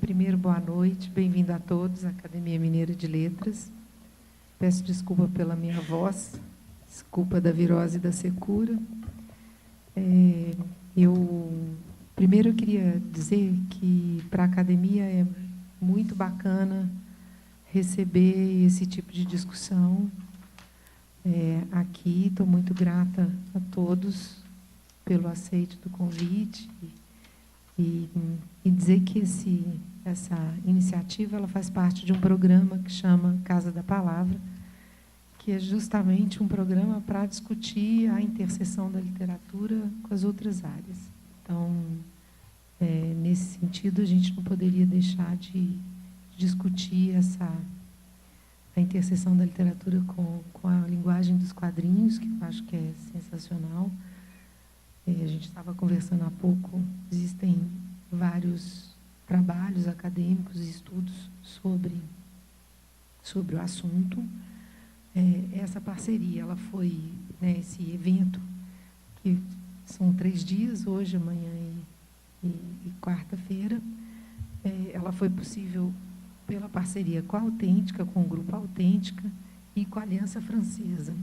Primeiro, boa noite, bem-vindo a todos à Academia Mineira de Letras. Peço desculpa pela minha voz, desculpa da virose e da secura. Primeiro eu queria dizer que para a Academia é muito bacana receber esse tipo de discussão aqui. Estou muito grata a todos pelo aceite do convite e dizer que essa iniciativa ela faz parte de um programa que chama Casa da Palavra, que é justamente um programa para discutir a interseção da literatura com as outras áreas. Então, nesse sentido, a gente não poderia deixar de discutir a interseção da literatura com a linguagem dos quadrinhos, que eu acho que é sensacional. A gente estava conversando há pouco, existem vários trabalhos acadêmicos e estudos sobre o assunto. Essa parceria, ela foi, esse evento, que são 3 dias, hoje, amanhã e quarta-feira, ela foi possível pela parceria com a Autêntica, com o Grupo Autêntica e com a Aliança Francesa.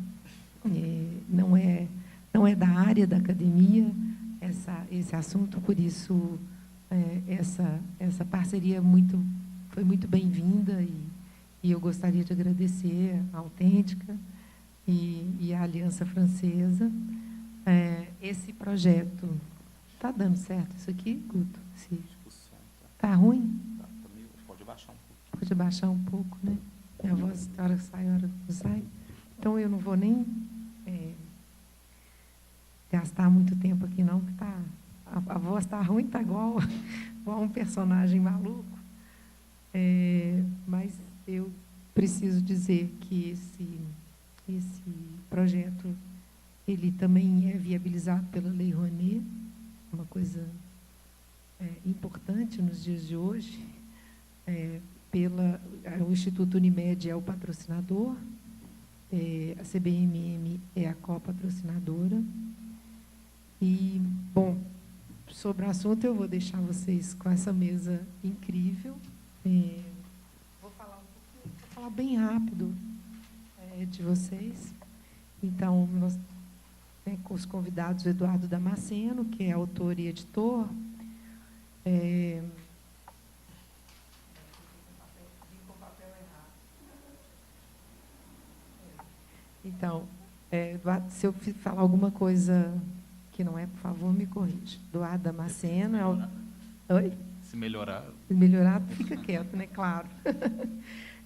Não é da área da academia esse assunto, por isso essa parceria foi muito bem-vinda e eu gostaria de agradecer a Autêntica e a Aliança Francesa. Esse projeto... Está dando certo isso aqui, Guto? Está ruim? Pode baixar um pouco. Pode baixar um pouco, né? Minha voz, a hora que sai, a hora que não sai. Então, eu não vou nem gastar muito tempo aqui, não, porque a voz está ruim, está igual um personagem maluco. Mas eu preciso dizer que esse projeto ele também é viabilizado pela Lei Rouanet, uma coisa importante nos dias de hoje. O Instituto Unimed é o patrocinador, a CBMM é a copatrocinadora. E, bom, sobre o assunto, eu vou deixar vocês com essa mesa incrível. Vou falar bem rápido de vocês. Então, nós com os convidados, o Eduardo Damasceno, que é autor e editor. Então, Eduardo, se eu falar alguma coisa que não é, por favor, me corrija. Eduardo Damasceno é o... Oi? Se melhorar... Se melhorar, fica quieto, né? Claro.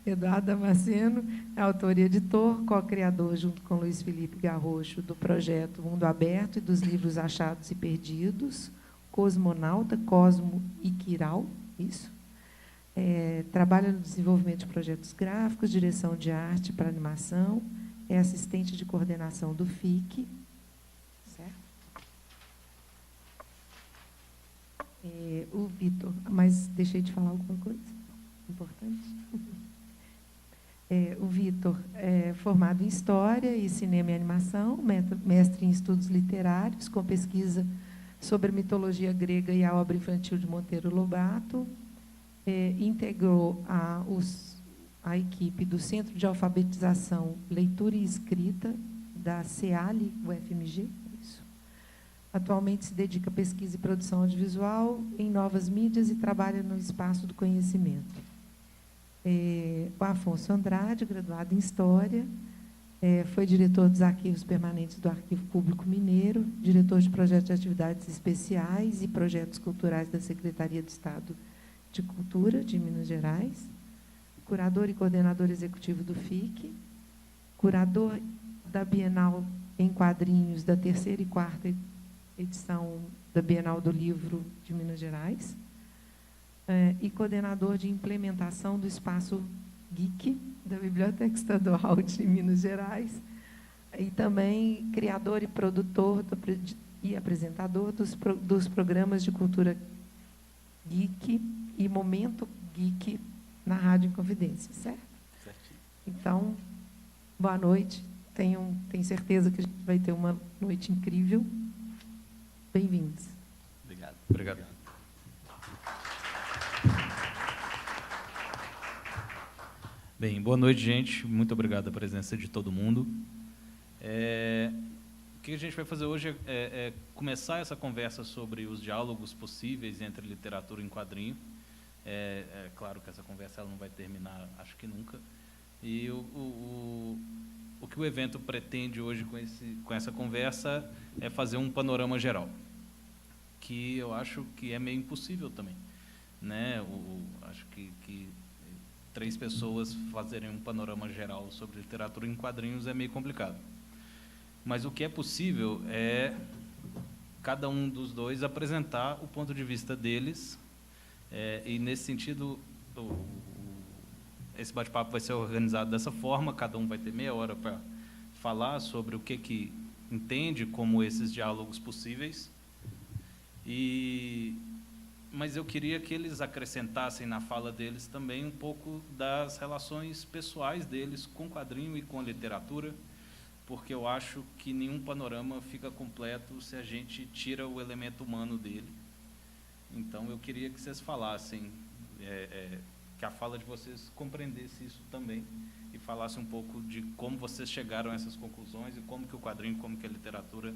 Eduardo Damasceno é autor e editor, co-criador, junto com Luiz Felipe Garrocho, do projeto Mundo Aberto e dos livros Achados e Perdidos, Cosmonauta, Cosmo e Quiral, isso. Trabalha no desenvolvimento de projetos gráficos, direção de arte para animação, é assistente de coordenação do FIC, certo? O Vitor, mas deixei de falar alguma coisa importante? O Vitor é formado em História e Cinema e Animação, mestre em Estudos Literários, com pesquisa sobre a mitologia grega e a obra infantil de Monteiro Lobato. Integrou a equipe do Centro de Alfabetização, Leitura e Escrita, da CEALI, UFMG. Isso. Atualmente se dedica à pesquisa e produção audiovisual em novas mídias e trabalha no espaço do conhecimento. O Afonso Andrade, graduado em História, foi diretor dos Arquivos Permanentes do Arquivo Público Mineiro, diretor de projetos de atividades especiais e projetos culturais da Secretaria de Estado de Cultura de Minas Gerais, curador e coordenador executivo do FIC, curador da Bienal em Quadrinhos da 3ª e 4ª edição da Bienal do Livro de Minas Gerais, e coordenador de implementação do Espaço Geek da Biblioteca Estadual de Minas Gerais, e também criador e produtor e apresentador dos programas de cultura geek e Momento Geek na Rádio Inconfidência, certo? Certinho. Então, boa noite. Tenho certeza que a gente vai ter uma noite incrível. Bem-vindos. Obrigado. Obrigado. Bem, boa noite, gente. Muito obrigado pela presença de todo mundo. O que a gente vai fazer hoje é começar essa conversa sobre os diálogos possíveis entre literatura e quadrinho. É claro que essa conversa ela não vai terminar, acho que nunca. E o que o evento pretende hoje com essa conversa é fazer um panorama geral, que eu acho que é meio impossível também, né? Acho que 3 pessoas fazerem um panorama geral sobre literatura em quadrinhos é meio complicado. Mas o que é possível é cada um dos dois apresentar o ponto de vista deles, e, nesse sentido, esse bate-papo vai ser organizado dessa forma, cada um vai ter meia hora para falar sobre o que entende como esses diálogos possíveis. Mas eu queria que eles acrescentassem na fala deles também um pouco das relações pessoais deles com o quadrinho e com a literatura, porque eu acho que nenhum panorama fica completo se a gente tira o elemento humano dele. Então, eu queria que vocês falassem, que a fala de vocês compreendesse isso também, e falasse um pouco de como vocês chegaram a essas conclusões e como que o quadrinho, como que a literatura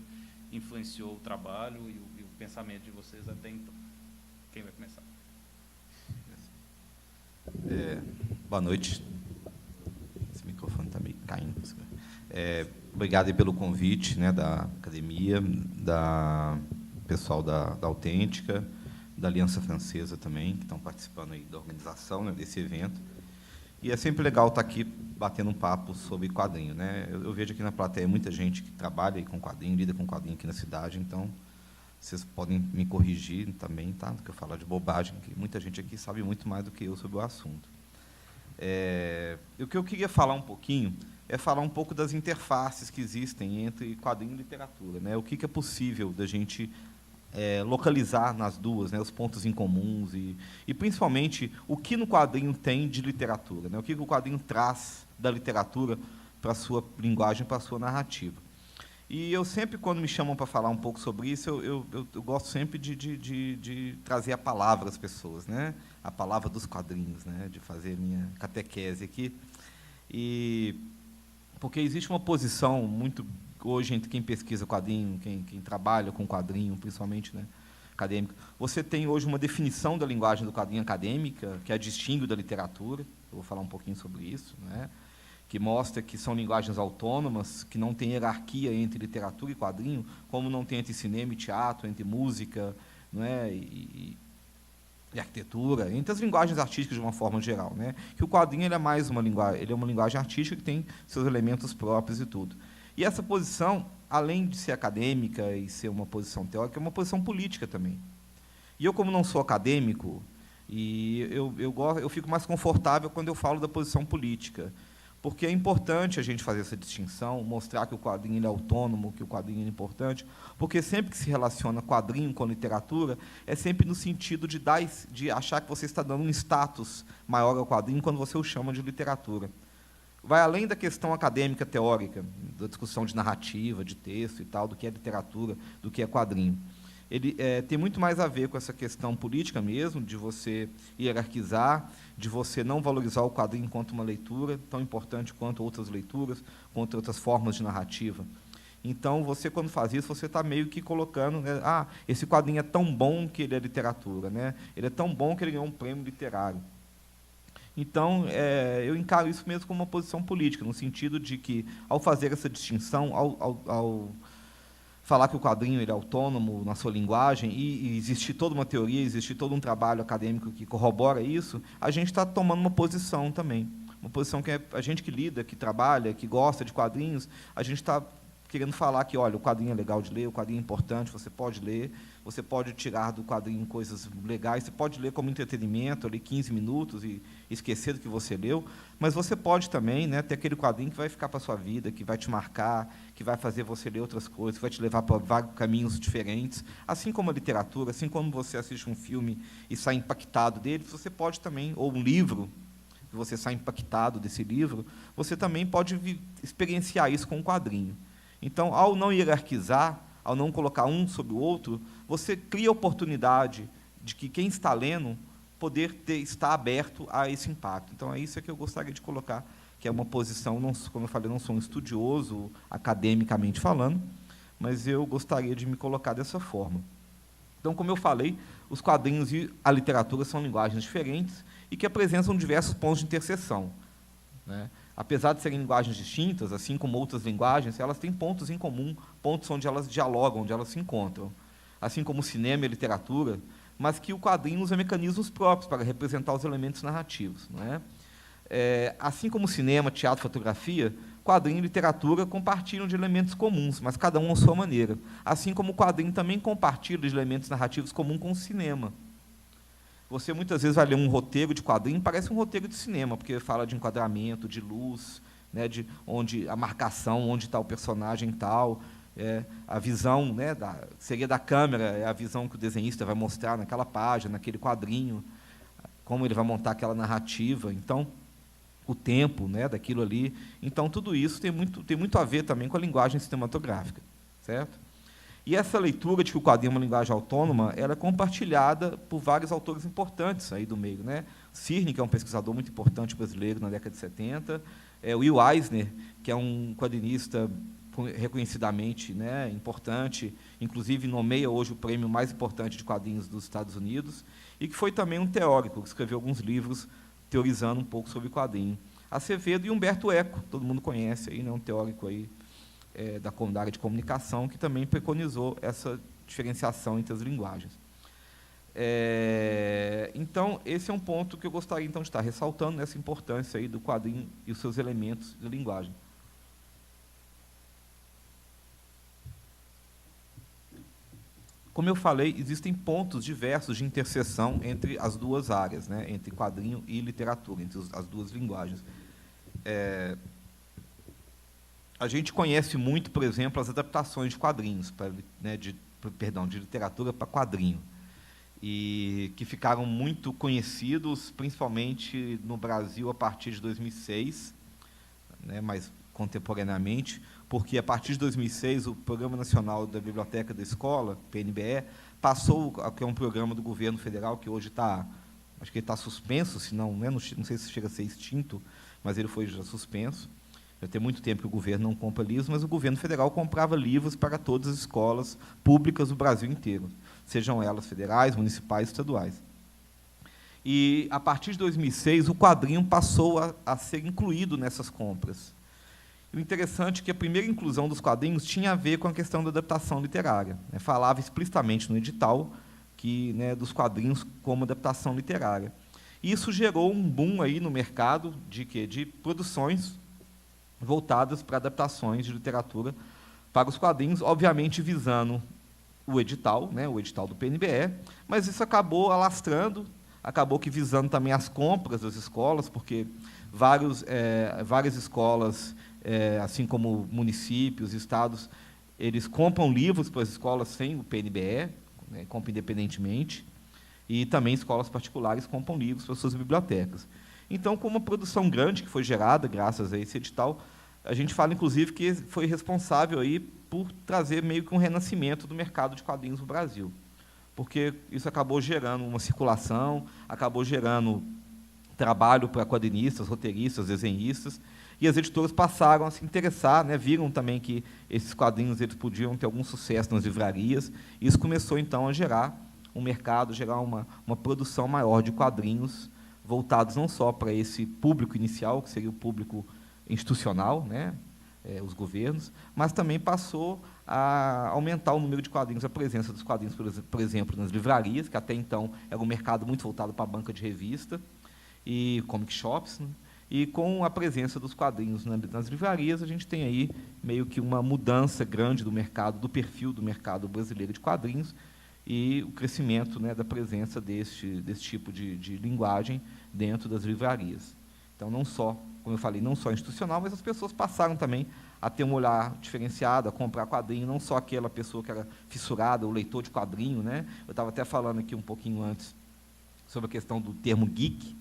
influenciou o trabalho e o pensamento de vocês até então. Quem vai começar? Boa noite. Esse microfone está meio caindo. Obrigado aí pelo convite, né, da academia, da pessoal da Autêntica, da Aliança Francesa também, que estão participando aí da organização, né, desse evento. E é sempre legal estar aqui batendo um papo sobre quadrinho, né? Eu vejo aqui na plateia muita gente que trabalha aí com quadrinho, lida com quadrinho aqui na cidade, então vocês podem me corrigir também, tá? Do que eu falar de bobagem, que muita gente aqui sabe muito mais do que eu sobre o assunto. O que eu queria falar um pouquinho é falar um pouco das interfaces que existem entre quadrinho e literatura, né? O que é possível da gente localizar nas duas, né? Os pontos em comuns e principalmente o que no quadrinho tem de literatura, né? O que o quadrinho traz da literatura para a sua linguagem, para a sua narrativa. E eu sempre, quando me chamam para falar um pouco sobre isso, eu gosto sempre de trazer a palavra às pessoas, né? A palavra dos quadrinhos, né? De fazer minha catequese aqui. Porque existe uma posição muito, hoje, entre quem pesquisa quadrinho, quem trabalha com quadrinho, principalmente, né, acadêmico. Você tem hoje uma definição da linguagem do quadrinho acadêmica, que a distingue da literatura. Eu vou falar um pouquinho sobre isso, né? Que mostra que são linguagens autônomas, que não tem hierarquia entre literatura e quadrinho, como não tem entre cinema e teatro, entre música, não é, e arquitetura, entre as linguagens artísticas de uma forma geral, né? Que o quadrinho ele é mais uma linguagem, ele é uma linguagem artística que tem seus elementos próprios e tudo. E essa posição, além de ser acadêmica e ser uma posição teórica, é uma posição política também. E eu, como não sou acadêmico, eu fico mais confortável quando eu falo da posição política, porque é importante a gente fazer essa distinção, mostrar que o quadrinho ele é autônomo, que o quadrinho é importante, porque sempre que se relaciona quadrinho com literatura, é sempre no sentido de achar que você está dando um status maior ao quadrinho quando você o chama de literatura. Vai além da questão acadêmica, teórica, da discussão de narrativa, de texto e tal, do que é literatura, do que é quadrinho. Ele tem muito mais a ver com essa questão política mesmo, de você hierarquizar, de você não valorizar o quadrinho enquanto uma leitura tão importante quanto outras leituras, quanto outras formas de narrativa. Então, você, quando faz isso, você está meio que colocando, né, esse quadrinho é tão bom que ele é literatura, né? Ele é tão bom que ele ganhou um prêmio literário. Então, eu encaro isso mesmo como uma posição política, no sentido de que, ao fazer essa distinção, ao falar que o quadrinho ele é autônomo na sua linguagem e existir toda uma teoria, existir todo um trabalho acadêmico que corrobora isso, a gente está tomando uma posição também. Uma posição que a gente que lida, que trabalha, que gosta de quadrinhos, a gente está querendo falar que, olha, o quadrinho é legal de ler, o quadrinho é importante, você pode ler, você pode tirar do quadrinho coisas legais, você pode ler como entretenimento, ali 15 minutos e esquecer do que você leu, mas você pode também, né, ter aquele quadrinho que vai ficar para a sua vida, que vai te marcar, que vai fazer você ler outras coisas, que vai te levar para vários caminhos diferentes, assim como a literatura, assim como você assiste um filme e sai impactado dele, você pode também, ou um livro, que você sai impactado desse livro, você também pode experienciar isso com um quadrinho. Então, ao não hierarquizar, ao não colocar um sobre o outro, você cria a oportunidade de que quem está lendo poder estar aberto a esse impacto. Então, é isso que eu gostaria de colocar, que é uma posição, não, como eu falei, não sou um estudioso, academicamente falando, mas eu gostaria de me colocar dessa forma. Então, como eu falei, os quadrinhos e a literatura são linguagens diferentes e que apresentam diversos pontos de interseção, né? Apesar de serem linguagens distintas, assim como outras linguagens, elas têm pontos em comum, pontos onde elas dialogam, onde elas se encontram. Assim como o cinema e a literatura, mas que o quadrinho usa mecanismos próprios para representar os elementos narrativos, não é? Assim como o cinema, teatro, fotografia, quadrinho e literatura compartilham de elementos comuns, mas cada um à sua maneira. Assim como o quadrinho também compartilha de elementos narrativos comuns com o cinema. Você muitas vezes vai ler um roteiro de quadrinho, parece um roteiro de cinema, porque fala de enquadramento, de luz, né, de onde a marcação, onde está o personagem tal, a visão, né, seria da câmera, é a visão que o desenhista vai mostrar naquela página, naquele quadrinho, como ele vai montar aquela narrativa. Então, o tempo, né, daquilo ali. Então, tudo isso tem muito a ver também com a linguagem cinematográfica, certo? E essa leitura de que o quadrinho é uma linguagem autônoma, ela é compartilhada por vários autores importantes aí do meio, né? Cirne, que é um pesquisador muito importante brasileiro na década de 70, Will Eisner, que é um quadrinista reconhecidamente, né, importante, inclusive nomeia hoje o prêmio mais importante de quadrinhos dos Estados Unidos, e que foi também um teórico, que escreveu alguns livros teorizando um pouco sobre quadrinho. Acevedo e Humberto Eco, todo mundo conhece, aí, né, um teórico aí, da área de comunicação, que também preconizou essa diferenciação entre as linguagens. Então, esse é um ponto que eu gostaria então, de estar ressaltando, nessa importância aí do quadrinho e os seus elementos de linguagem. Como eu falei, existem pontos diversos de interseção entre as duas áreas, né, entre quadrinho e literatura, entre as duas linguagens. A gente conhece muito, por exemplo, as adaptações de quadrinhos, de literatura para quadrinho, e que ficaram muito conhecidos, principalmente no Brasil, a partir de 2006, né, mais contemporaneamente, porque, a partir de 2006, o Programa Nacional da Biblioteca da Escola, PNBE, passou, que é um programa do governo federal, que hoje está, acho que ele está suspenso, senão, né, não sei se chega a ser extinto, mas ele foi já suspenso. Já tem muito tempo que o governo não compra livros, mas o governo federal comprava livros para todas as escolas públicas do Brasil inteiro, sejam elas federais, municipais, estaduais. E, a partir de 2006, o quadrinho passou a ser incluído nessas compras. E o interessante é que a primeira inclusão dos quadrinhos tinha a ver com a questão da adaptação literária, né? Falava explicitamente no edital que, né, dos quadrinhos como adaptação literária. E isso gerou um boom aí no mercado de produções voltadas para adaptações de literatura para os quadrinhos, obviamente visando o edital, né, o edital do PNBE, mas isso acabou alastrando, acabou que visando também as compras das escolas, porque várias escolas, assim como municípios, estados, eles compram livros para as escolas sem o PNBE, né, compram independentemente, e também escolas particulares compram livros para suas bibliotecas. Então, com uma produção grande que foi gerada graças a esse edital, a gente fala, inclusive, que foi responsável aí por trazer meio que um renascimento do mercado de quadrinhos no Brasil, porque isso acabou gerando uma circulação, acabou gerando trabalho para quadrinistas, roteiristas, desenhistas, e as editoras passaram a se interessar, né, viram também que esses quadrinhos eles podiam ter algum sucesso nas livrarias, e isso começou, então, a gerar um mercado, gerar uma produção maior de quadrinhos, voltados não só para esse público inicial, que seria o público institucional, né, os governos, mas também passou a aumentar o número de quadrinhos, a presença dos quadrinhos, por exemplo, nas livrarias, que até então era um mercado muito voltado para a banca de revista e comic shops, né, e com a presença dos quadrinhos nas livrarias, a gente tem aí meio que uma mudança grande do mercado, do perfil do mercado brasileiro de quadrinhos, e o crescimento, né, da presença desse tipo de linguagem dentro das livrarias. Então, não só, como eu falei, não só institucional, mas as pessoas passaram também a ter um olhar diferenciado, a comprar quadrinho, não só aquela pessoa que era fissurada, o leitor de quadrinho, né? Eu estava até falando aqui um pouquinho antes sobre a questão do termo geek,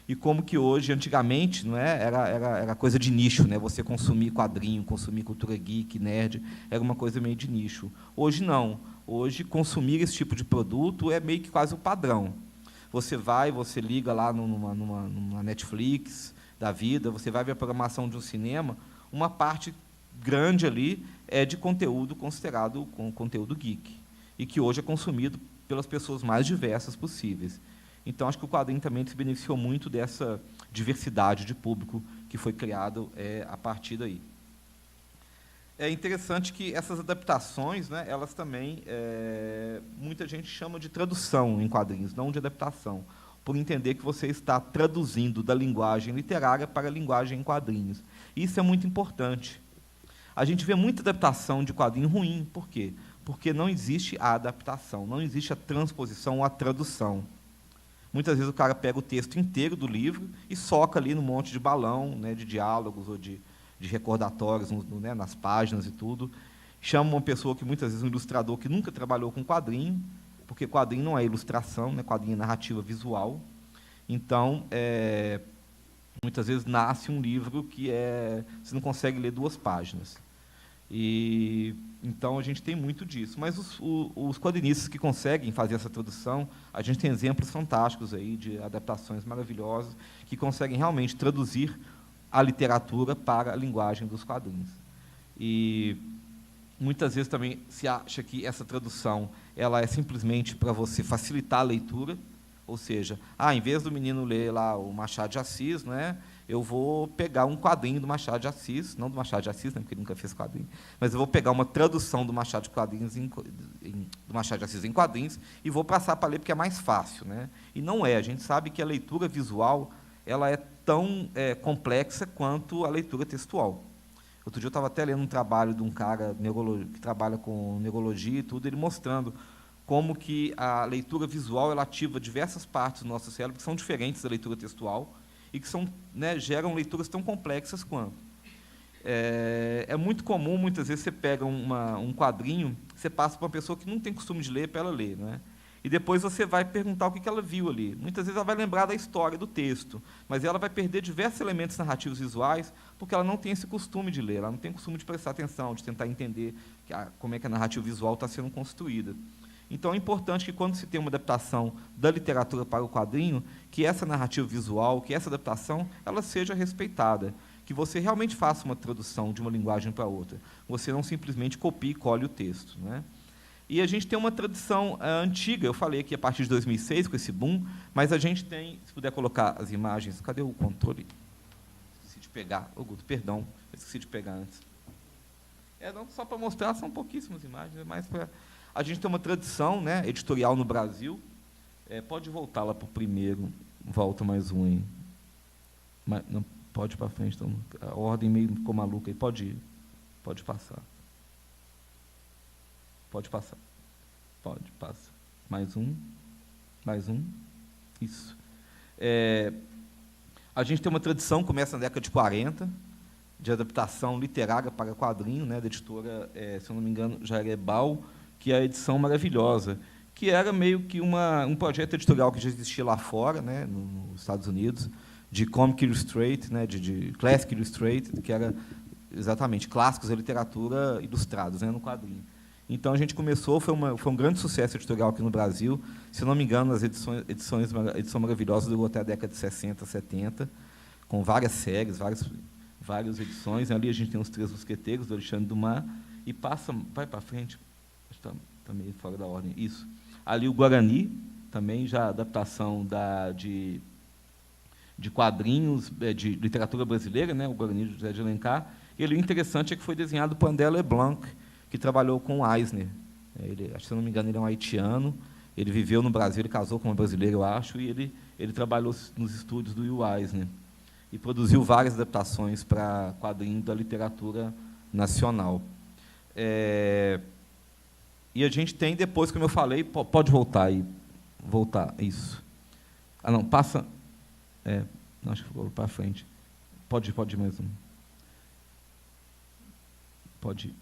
e como que hoje, antigamente, não é, era coisa de nicho, né? Você consumir quadrinho, consumir cultura geek, nerd, era uma coisa meio de nicho. Hoje, não. Hoje, consumir esse tipo de produto é meio que quase o padrão. Você liga lá numa Netflix da vida, você vai ver a programação de um cinema, uma parte grande ali é de conteúdo considerado conteúdo geek, e que hoje é consumido pelas pessoas mais diversas possíveis. Então, acho que o quadrinho também se beneficiou muito dessa diversidade de público que foi criado a partir daí. É interessante que essas adaptações, né, elas também, muita gente chama de tradução em quadrinhos, não de adaptação, por entender que você está traduzindo da linguagem literária para a linguagem em quadrinhos. Isso é muito importante. A gente vê muita adaptação de quadrinho ruim. Por quê? Porque não existe a adaptação, não existe a transposição ou a tradução. Muitas vezes o cara pega o texto inteiro do livro e soca ali num monte de balão, né, de diálogos ou de recordatórios, né, nas páginas e tudo. Chama uma pessoa que, muitas vezes, um ilustrador que nunca trabalhou com quadrinho, porque quadrinho não é ilustração, né, quadrinho é narrativa visual. Então, muitas vezes, nasce um livro que você não consegue ler 2 páginas. Então, a gente tem muito disso. Mas os quadrinistas que conseguem fazer essa tradução, a gente tem exemplos fantásticos aí de adaptações maravilhosas que conseguem realmente traduzir a literatura para a linguagem dos quadrinhos. E muitas vezes também se acha que essa tradução ela é simplesmente para você facilitar a leitura, ou seja, em vez do menino ler lá o Machado de Assis, né, eu vou pegar um quadrinho do Machado de Assis, não do Machado de Assis, né, porque ele nunca fez quadrinho, mas eu vou pegar uma tradução do Machado de Assis em quadrinhos e vou passar para ler porque é mais fácil, né? E não é. A gente sabe que a leitura visual ela é tão complexa quanto a leitura textual. Outro dia eu estava até lendo um trabalho de um cara que trabalha com neurologia e tudo, ele mostrando como que a leitura visual ela ativa diversas partes do nosso cérebro que são diferentes da leitura textual e que geram leituras tão complexas quanto. É muito comum, muitas vezes, você pega um quadrinho, você passa para uma pessoa que não tem costume de ler, para ela ler, né? E depois você vai perguntar o que ela viu ali. Muitas vezes ela vai lembrar da história, do texto, mas ela vai perder diversos elementos narrativos visuais porque ela não tem esse costume de ler, ela não tem o costume de prestar atenção, de tentar entender como é que a narrativa visual está sendo construída. Então, é importante que, quando se tem uma adaptação da literatura para o quadrinho, que essa narrativa visual, que essa adaptação, ela seja respeitada, que você realmente faça uma tradução de uma linguagem para outra. Você não simplesmente copie e cole o texto, né? E a gente tem uma tradição antiga, eu falei aqui a partir de 2006, com esse boom, mas a gente tem, se puder colocar as imagens, cadê o controle? Esqueci de pegar, Guto, perdão, esqueci de pegar antes. Não, só para mostrar, são pouquíssimas imagens, mas a gente tem uma tradição, né, editorial no Brasil. Pode voltar lá para o primeiro, volta mais um aí. Mas, não, pode ir para frente, então, a ordem meio ficou maluca aí, pode passar. Pode passar. Pode, passa. Mais um. Isso. A gente tem uma tradição, começa na década de 40, de adaptação literária para quadrinho, né, da editora, se eu não me engano, Jarebal, que é a edição maravilhosa, que era meio que um projeto editorial que já existia lá fora, né, nos Estados Unidos, de Comic Illustrated, né, de Classic Illustrated, que era exatamente clássicos da literatura ilustrados, né, no quadrinho. Então, a gente começou, foi um grande sucesso editorial aqui no Brasil. Se não me engano, as edição maravilhosa durou até a década de 60, 70, com várias séries, várias edições. Ali a gente tem os 3 Mosqueteiros, do Alexandre Dumas, e vai para frente, está meio fora da ordem, isso. Ali o Guarani, também já adaptação de quadrinhos, de literatura brasileira, né, o Guarani de José de Alencar. E ali o interessante é que foi desenhado por André Leblanc, que trabalhou com o Eisner. Se eu não me engano, ele é um haitiano, ele viveu no Brasil, ele casou com uma brasileira, eu acho, e ele trabalhou nos estúdios do Will Eisner, e produziu várias adaptações para quadrinhos da literatura nacional. E a gente tem, depois, como eu falei, pode voltar aí, isso. Não, passa... não, acho que ficou para frente. Pode ir mais um. Pode ir.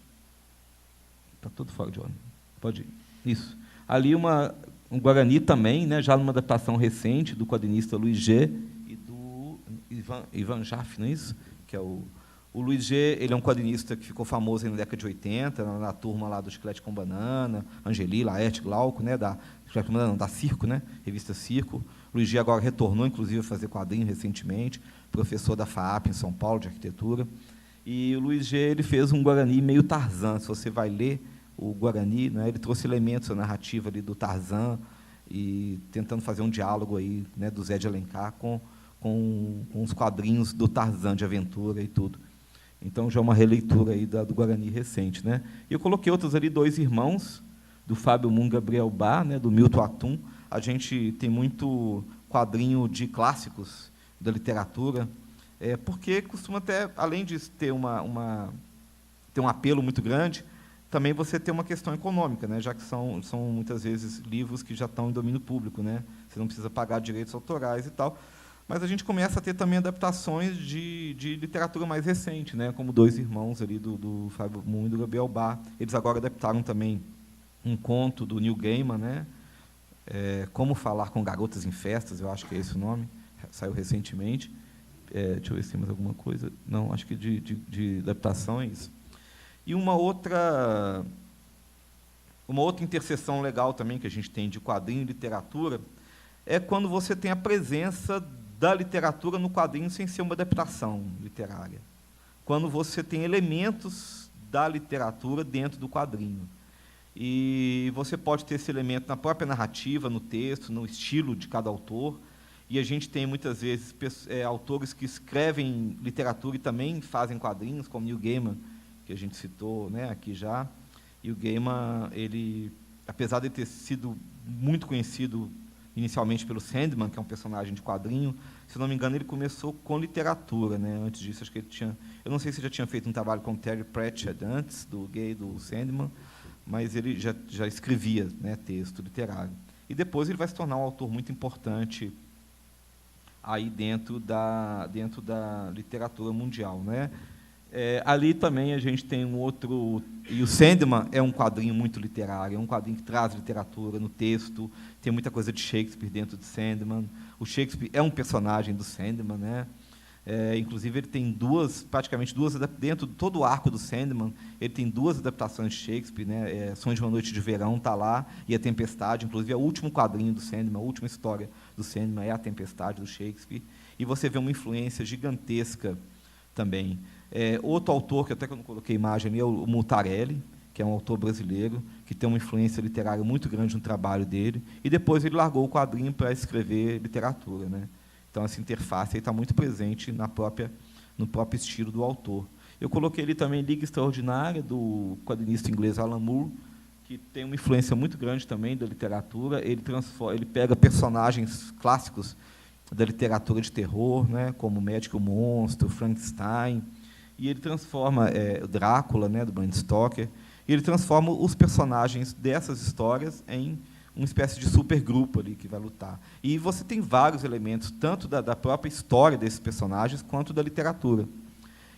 Está tudo fora de ordem. Pode ir. Isso. Ali um Guarani também, né, já numa adaptação recente do quadrinista Luiz G. e do Ivan Jaffe, não é isso? Que é o Luiz G., ele é um quadrinista que ficou famoso na década de 80, na turma lá do Chiclete com Banana, Angeli, Laerte, Glauco, né, da Circo, né, revista Circo. Luiz G agora retornou, inclusive, a fazer quadrinho recentemente, professor da FAAP em São Paulo, de arquitetura. E o Luiz G ele fez um Guarani meio Tarzan. Se você vai ler o Guarani, né, ele trouxe elementos da narrativa ali do Tarzan, e tentando fazer um diálogo aí, né, do Zé de Alencar com os quadrinhos do Tarzan, de aventura e tudo. Então, já é uma releitura aí do Guarani recente, né? E eu coloquei outros ali, 2 irmãos, do Fábio Moon Gabriel Bá, né, do Milton Atum. A gente tem muito quadrinho de clássicos da literatura, porque costuma até, além de ter ter um apelo muito grande, também você tem uma questão econômica, né, já que são muitas vezes livros que já estão em domínio público, né? Você não precisa pagar direitos autorais e tal. Mas a gente começa a ter também adaptações de literatura mais recente, né, como 2 irmãos ali do Fábio Moon e do Gabriel Bá. Eles agora adaptaram também um conto do Neil Gaiman, né, Como Falar com Garotas em Festas, eu acho que é esse o nome, saiu recentemente. Deixa eu ver se tem mais alguma coisa. Não, acho que de adaptação é isso. E uma outra interseção legal também que a gente tem de quadrinho e literatura é quando você tem a presença da literatura no quadrinho sem ser uma adaptação literária. Quando você tem elementos da literatura dentro do quadrinho. E você pode ter esse elemento na própria narrativa, no texto, no estilo de cada autor. E a gente tem, muitas vezes, autores que escrevem literatura e também fazem quadrinhos, como Neil Gaiman, que a gente citou, né, aqui já. E o Gaiman, ele, apesar de ter sido muito conhecido inicialmente pelo Sandman, que é um personagem de quadrinho, se não me engano, ele começou com literatura, né? Antes disso, acho que ele tinha... Eu não sei se ele já tinha feito um trabalho com Terry Pratchett antes do Sandman, mas ele já escrevia, né, texto literário. E depois ele vai se tornar um autor muito importante aí dentro da literatura mundial, né? Ali também a gente tem um outro... E o Sandman é um quadrinho muito literário, é um quadrinho que traz literatura no texto, tem muita coisa de Shakespeare dentro de Sandman. O Shakespeare é um personagem do Sandman, né? Inclusive, ele tem praticamente duas, dentro de todo o arco do Sandman, ele tem 2 adaptações de Shakespeare, né? Sonhos de uma Noite de Verão está lá, e A Tempestade, inclusive é o último quadrinho do Sandman, a última história do Sandman é A Tempestade, do Shakespeare, e você vê uma influência gigantesca também. Outro autor, que até que eu não coloquei imagem ali, é o Mutarelli, que é um autor brasileiro, que tem uma influência literária muito grande no trabalho dele, e depois ele largou o quadrinho para escrever literatura, né? Então, essa interface está muito presente no próprio estilo do autor. Eu coloquei ali também Liga Extraordinária, do quadrinista inglês Alan Moore, que tem uma influência muito grande também da literatura. Ele pega personagens clássicos da literatura de terror, né, como o Médico e o Monstro, Frankenstein, e ele transforma o Drácula, né, do Bram Stoker, e ele transforma os personagens dessas histórias em uma espécie de supergrupo ali que vai lutar. E você tem vários elementos, tanto da própria história desses personagens, quanto da literatura.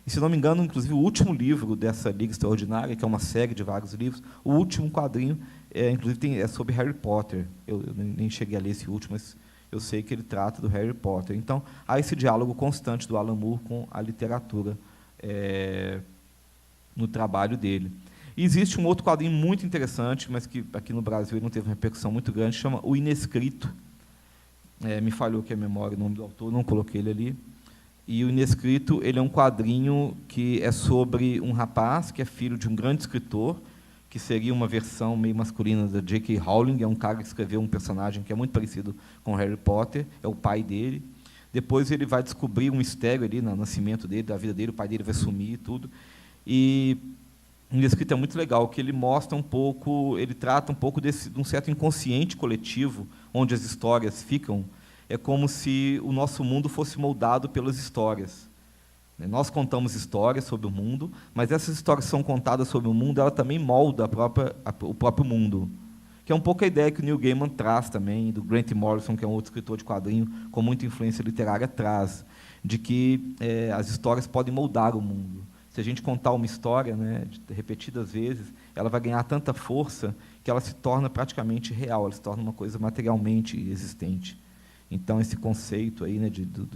E, se não me engano, inclusive, o último livro dessa Liga Extraordinária, que é uma série de vários livros, o último quadrinho, inclusive, é sobre Harry Potter. Eu nem cheguei a ler esse último, mas eu sei que ele trata do Harry Potter. Então, há esse diálogo constante do Alan Moore com a literatura no trabalho dele. E existe um outro quadrinho muito interessante, mas que aqui no Brasil ele não teve uma repercussão muito grande, chama O Inescrito. Me falhou aqui a memória, o nome do autor, não coloquei ele ali. E O Inescrito, ele é um quadrinho que é sobre um rapaz que é filho de um grande escritor, que seria uma versão meio masculina da J.K. Rowling, é um cara que escreveu um personagem que é muito parecido com Harry Potter, é o pai dele. Depois ele vai descobrir um mistério ali no nascimento dele, da vida dele, o pai dele vai sumir e tudo. E o Inescrito é muito legal, que ele mostra um pouco, ele trata um pouco de um certo inconsciente coletivo, onde as histórias ficam. É como se o nosso mundo fosse moldado pelas histórias. Nós contamos histórias sobre o mundo, mas essas histórias que são contadas sobre o mundo, ela também molda o próprio mundo. Que é um pouco a ideia que o Neil Gaiman traz também, do Grant Morrison, que é um outro escritor de quadrinho com muita influência literária, traz, de que as histórias podem moldar o mundo. Se a gente contar uma história, né, repetidas vezes, ela vai ganhar tanta força que ela se torna praticamente real, ela se torna uma coisa materialmente existente. Então, esse conceito aí, né,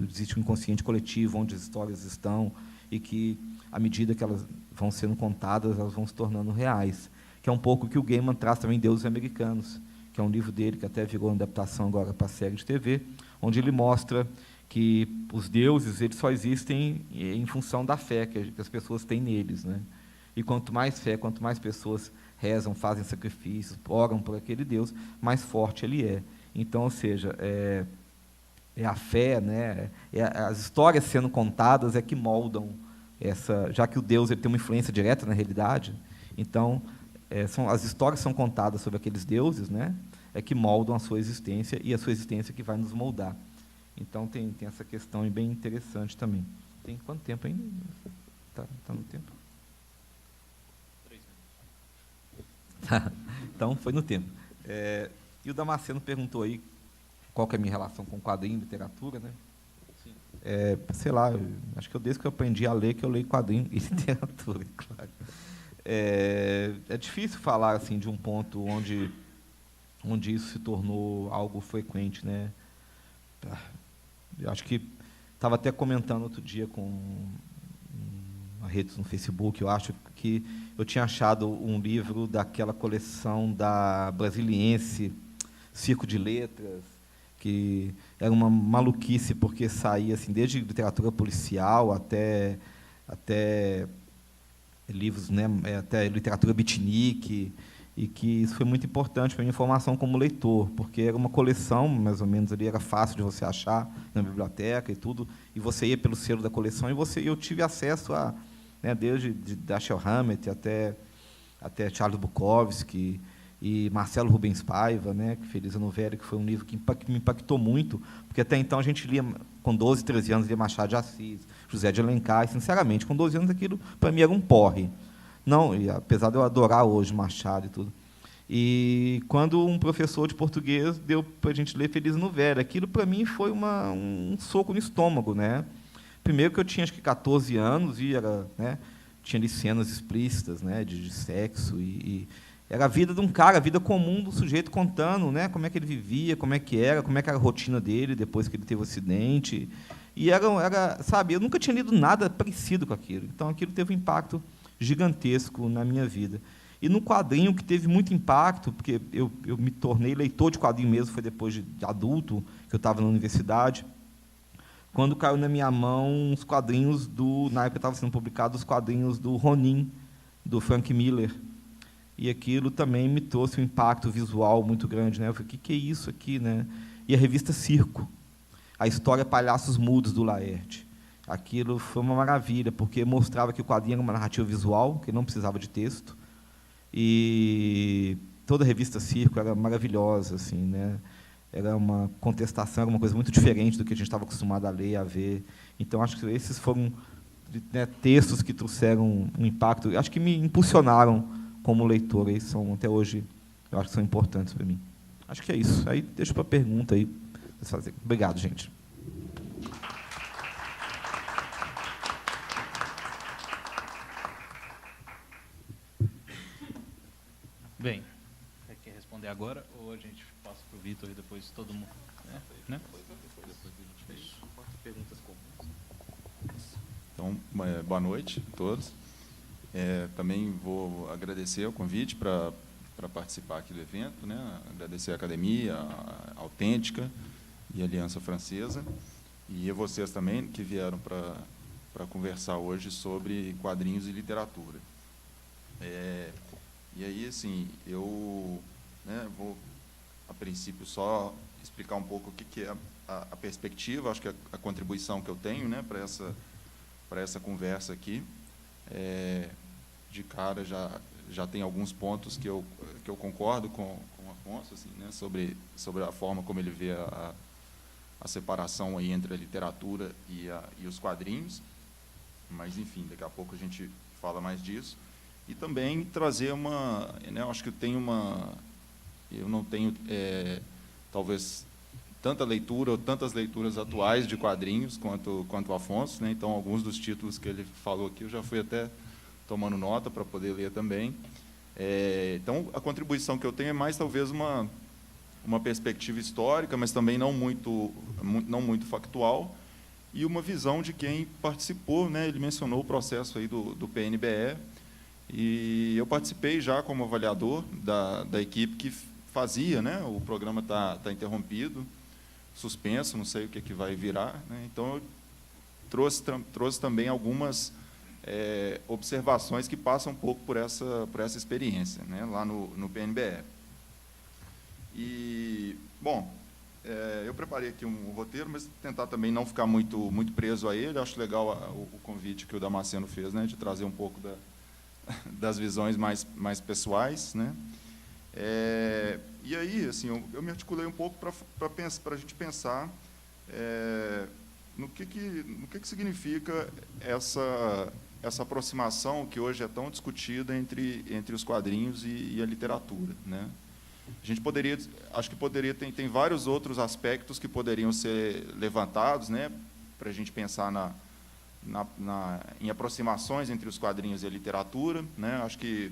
existe um inconsciente coletivo onde as histórias estão e que, à medida que elas vão sendo contadas, elas vão se tornando reais. Que é um pouco o que o Gaiman traz também em Deuses Americanos, que é um livro dele, que até virou uma adaptação agora para a série de TV, onde ele mostra que os deuses eles só existem em função da fé que as pessoas têm neles, né? E quanto mais fé, quanto mais pessoas rezam, fazem sacrifícios, oram por aquele Deus, mais forte ele é. Então, ou seja, é a fé, né? As histórias sendo contadas é que moldam essa, já que o Deus ele tem uma influência direta na realidade. Então, as histórias são contadas sobre aqueles deuses, né? É que moldam a sua existência e a sua existência que vai nos moldar. Então tem essa questão bem interessante também. Tem quanto tempo ainda? Tá no tempo? 3 minutos. Então foi no tempo. E o Damasceno perguntou aí qual que é a minha relação com quadrinho e literatura, né? Sim. Sei lá, acho que desde que eu aprendi a ler que eu leio quadrinho e literatura, claro. É difícil falar assim de um ponto onde isso se tornou algo frequente, né? Eu acho que estava até comentando outro dia com uma rede no Facebook, eu acho que eu tinha achado um livro daquela coleção da Brasiliense, Circo de Letras, que era uma maluquice, porque saía assim, desde literatura policial até livros, né, até literatura beatnik, e que isso foi muito importante para a minha formação como leitor, porque era uma coleção, mais ou menos, ali era fácil de você achar na biblioteca e tudo, e você ia pelo selo da coleção, e eu tive acesso a, né, desde Dashiell Hammett até Charles Bukowski e Marcelo Rubens Paiva, né, que Feliz Ano Velho, que foi um livro que me impactou muito, porque até então a gente lia, com 12, 13 anos, lia Machado de Assis, José de Alencar, e, sinceramente, com 12 anos aquilo, para mim, era um porre. Não, e apesar de eu adorar hoje Machado e tudo. E quando um professor de português deu para a gente ler Feliz Ano Velho, aquilo para mim foi um soco no estômago, né? Primeiro que eu tinha acho que 14 anos e tinha ali cenas explícitas, né, de sexo e era a vida de um cara, a vida comum do sujeito contando, né, como é que ele vivia, como é que era a rotina dele depois que ele teve o acidente. E sabe, eu nunca tinha lido nada parecido com aquilo. Então aquilo teve um impacto gigantesco na minha vida. E no quadrinho, que teve muito impacto, porque eu me tornei leitor de quadrinho mesmo, foi depois de adulto, que eu estava na universidade, quando caiu na minha mão os quadrinhos na época estavam sendo publicados os quadrinhos do Ronin, do Frank Miller. E aquilo também me trouxe um impacto visual muito grande, né? Eu falei, o que é isso aqui, né? E a revista Circo, a história Palhaços Mudos, do Laerte. Aquilo foi uma maravilha, porque mostrava que o quadrinho era uma narrativa visual, que não precisava de texto, e toda a revista Circo era maravilhosa, assim, né? Era uma contestação, era uma coisa muito diferente do que a gente estava acostumado a ler, a ver. Então, acho que esses foram, né, textos que trouxeram um impacto, acho que me impulsionaram como leitor, e são, até hoje, eu acho que são importantes para mim. Acho que é isso. Aí, deixo para a pergunta aí. Obrigado, gente. Bem, quer responder agora ou a gente passa para o Vitor e depois todo mundo? Né? Então, boa noite a todos. Também vou agradecer o convite para participar aqui do evento, né? Agradecer a Academia, a Autêntica e a Aliança Francesa, e a vocês também que vieram para conversar hoje sobre quadrinhos e literatura. E aí, assim, eu vou, a princípio, só explicar um pouco o que é a perspectiva, acho que a contribuição que eu tenho, né, para essa conversa aqui. De cara, já tem alguns pontos que eu concordo com o Afonso, assim, né, sobre a forma como ele vê a separação aí entre a literatura e os quadrinhos. Mas, enfim, daqui a pouco a gente fala mais disso. E também trazer eu acho que eu não tenho, talvez, tanta leitura ou tantas leituras atuais de quadrinhos quanto o Afonso, né? Então, alguns dos títulos que ele falou aqui eu já fui até tomando nota para poder ler também. Então, a contribuição que eu tenho é mais, talvez, uma perspectiva histórica, mas também não muito factual, e uma visão de quem participou, né? Ele mencionou o processo aí do PNBE, e eu participei já como avaliador da equipe que fazia, né? O programa está interrompido, suspenso, não sei o que vai virar, né? Então, eu trouxe também algumas observações que passam um pouco por essa experiência, né? Lá no PNBE. E, bom, eu preparei aqui um roteiro, mas tentar também não ficar muito preso a ele. Acho legal o convite que o Damasceno fez, né? De trazer um pouco das visões mais pessoais, né? E aí, assim, eu me articulei um pouco para a gente pensar no que significa essa aproximação que hoje é tão discutida entre os quadrinhos e a literatura, né? A gente tem vários outros aspectos que poderiam ser levantados, né, para a gente pensar em aproximações entre os quadrinhos e a literatura, né? Acho que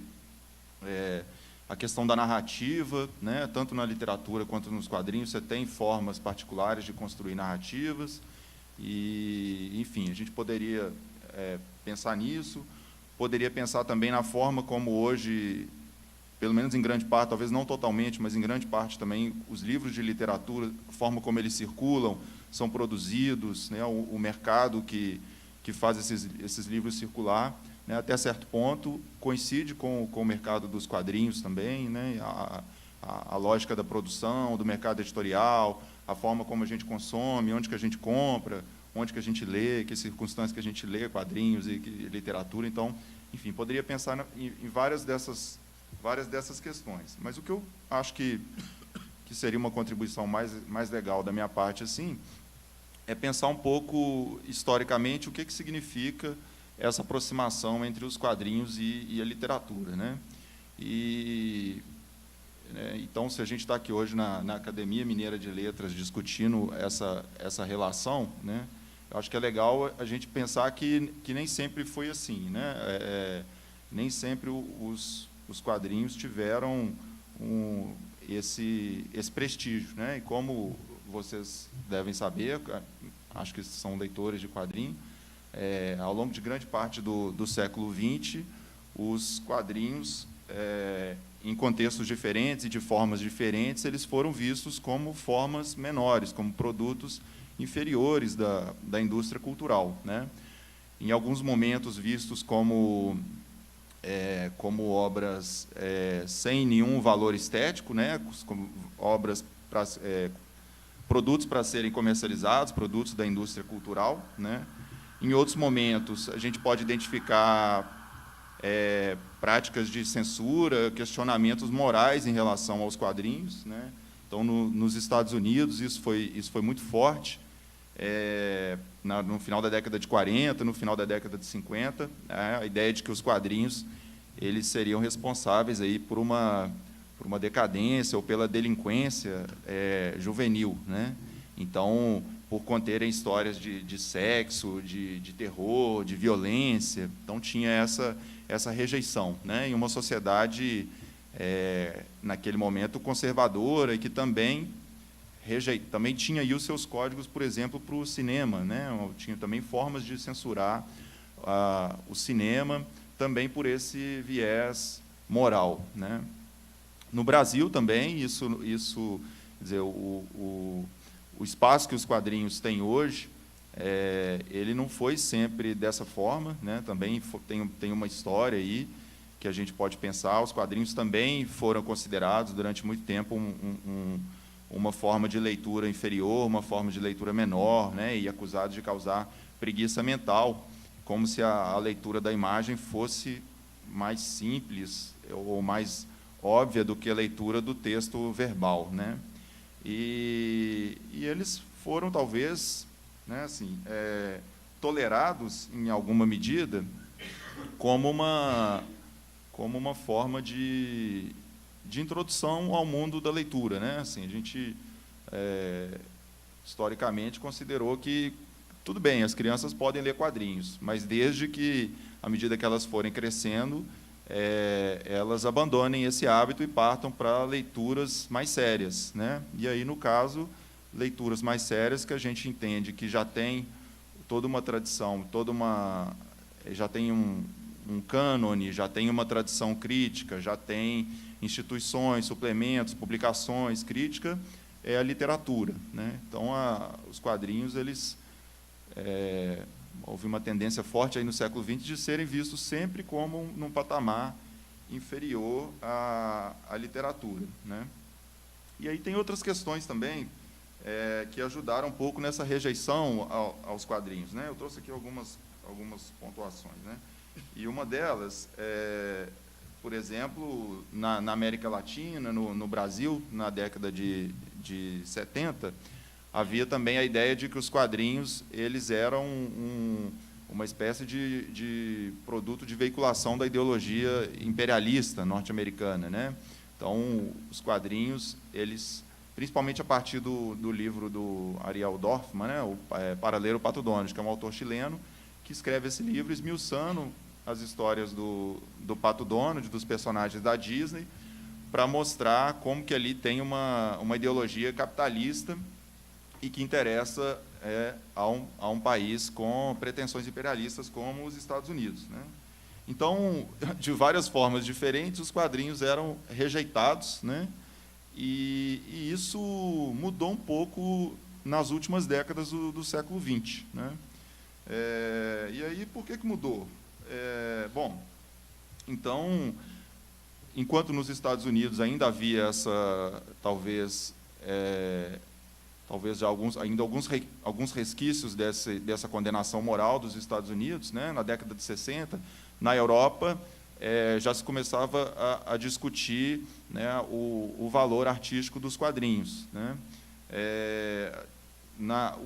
a questão da narrativa, né, tanto na literatura quanto nos quadrinhos, você tem formas particulares de construir narrativas, e, enfim, a gente poderia pensar nisso, poderia pensar também na forma como hoje, pelo menos em grande parte, talvez não totalmente, mas em grande parte também, os livros de literatura, a forma como eles circulam, são produzidos, né, o mercado que faz esses livros circular, né, até certo ponto, coincide com o mercado dos quadrinhos também, né, a lógica da produção, do mercado editorial, a forma como a gente consome, onde que a gente compra, onde que a gente lê, que circunstâncias que a gente lê quadrinhos e literatura. Então, enfim, poderia pensar em várias dessas questões. Mas o que eu acho que seria uma contribuição mais legal da minha parte, assim, é pensar um pouco, historicamente, o que significa essa aproximação entre os quadrinhos e a literatura, né? Então, se a gente está aqui hoje na Academia Mineira de Letras discutindo essa relação, né, eu acho que é legal a gente pensar que nem sempre foi assim, né? Nem sempre os quadrinhos tiveram esse prestígio, né? E como vocês devem saber, acho que são leitores de quadrinho, ao longo de grande parte do século XX, os quadrinhos, em contextos diferentes e de formas diferentes, eles foram vistos como formas menores, como produtos inferiores da indústria cultural, né? Em alguns momentos vistos como obras sem nenhum valor estético, né? Como obras produtos para serem comercializados, produtos da indústria cultural, né? Em outros momentos, a gente pode identificar práticas de censura, questionamentos morais em relação aos quadrinhos, né? Então, nos Estados Unidos, isso foi muito forte, no final da década de 40, no final da década de 50, a ideia de que os quadrinhos eles seriam responsáveis aí por uma decadência ou pela delinquência juvenil, né? Então, por conterem histórias de sexo, de terror, de violência, então tinha essa rejeição, né? Em uma sociedade, naquele momento, conservadora, e que também tinha aí os seus códigos, por exemplo, para o cinema, né? Tinha também formas de censurar o cinema, também por esse viés moral, né? No Brasil também, isso quer dizer, o espaço que os quadrinhos têm hoje, ele não foi sempre dessa forma, né? Também tem uma história aí que a gente pode pensar. Os quadrinhos também foram considerados durante muito tempo uma forma de leitura inferior, uma forma de leitura menor, né? E acusados de causar preguiça mental, como se a leitura da imagem fosse mais simples ou mais óbvia do que a leitura do texto verbal, né? E eles foram, talvez, né, assim, tolerados, em alguma medida, como uma forma de introdução ao mundo da leitura, né? Assim, a gente, historicamente, considerou que, tudo bem, as crianças podem ler quadrinhos, mas desde que, à medida que elas forem crescendo, elas abandonem esse hábito e partam para leituras mais sérias, né? E aí, no caso, leituras mais sérias que a gente entende que já tem toda uma tradição, já tem um cânone, já tem uma tradição crítica, já tem instituições, suplementos, publicações, crítica, é a literatura, né? Então, os quadrinhos, eles houve uma tendência forte aí no século XX de serem vistos sempre como num patamar inferior à literatura, né? E aí tem outras questões também que ajudaram um pouco nessa rejeição aos quadrinhos, né? Eu trouxe aqui algumas pontuações, né? E uma delas, por exemplo, na América Latina, no Brasil, na década de 70, havia também a ideia de que os quadrinhos eles eram uma espécie de produto de veiculação da ideologia imperialista norte-americana, né? Então, os quadrinhos, eles, principalmente a partir do livro do Ariel Dorfman, né, Para Ler o Pato Donald, que é um autor chileno, que escreve esse livro esmiuçando as histórias do Pato Donald, dos personagens da Disney, para mostrar como que ali tem uma ideologia capitalista e que interessa a um país com pretensões imperialistas como os Estados Unidos, né? Então, de várias formas diferentes, os quadrinhos eram rejeitados, né? E isso mudou um pouco nas últimas décadas do século XX, né? E aí, por que mudou? Bom, então, enquanto nos Estados Unidos ainda havia essa, talvez já alguns resquícios dessa condenação moral dos Estados Unidos, né, na década de 60, na Europa, já se começava a discutir, né, o valor artístico dos quadrinhos, né? Na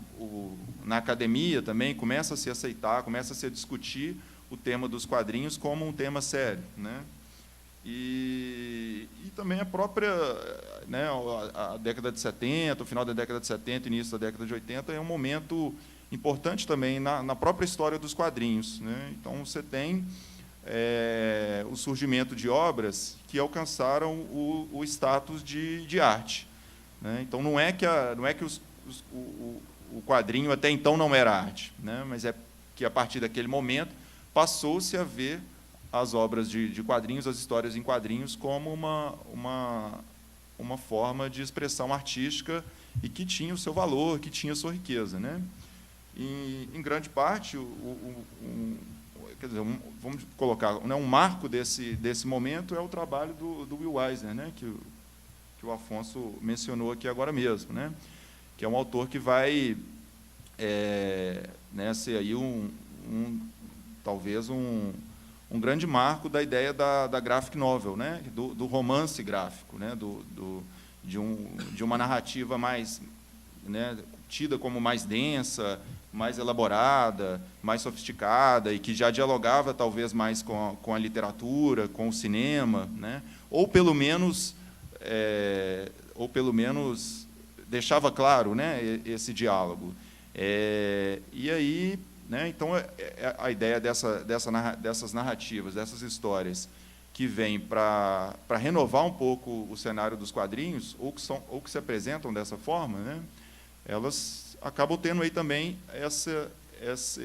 academia também começa a se aceitar, começa a se discutir o tema dos quadrinhos como um tema sério, né? E também a própria, né, a década de 70, o final da década de 70, início da década de 80, é um momento importante também na própria história dos quadrinhos, né? Então, você tem o surgimento de obras que alcançaram o status de arte, né? Então, não é que o quadrinho até então não era arte, né? Mas é que, a partir daquele momento, passou-se a ver as obras de quadrinhos, as histórias em quadrinhos, como uma forma de expressão artística e que tinha o seu valor, que tinha a sua riqueza, né? E, em grande parte, quer dizer, vamos colocar, né, um marco desse momento é o trabalho do Will Eisner, né, que o Afonso mencionou aqui agora mesmo, né, que é um autor que vai né, ser aí talvez um grande marco da ideia da graphic novel, né, do romance gráfico, né, de uma narrativa mais, né, tida como mais densa, mais elaborada, mais sofisticada, e que já dialogava talvez mais com a literatura, com o cinema, né, ou pelo menos deixava claro, né, esse diálogo. E aí, né, então, a ideia dessas narrativas, dessas histórias que vêm para renovar um pouco o cenário dos quadrinhos, ou que se apresentam dessa forma, né, elas acabam tendo aí também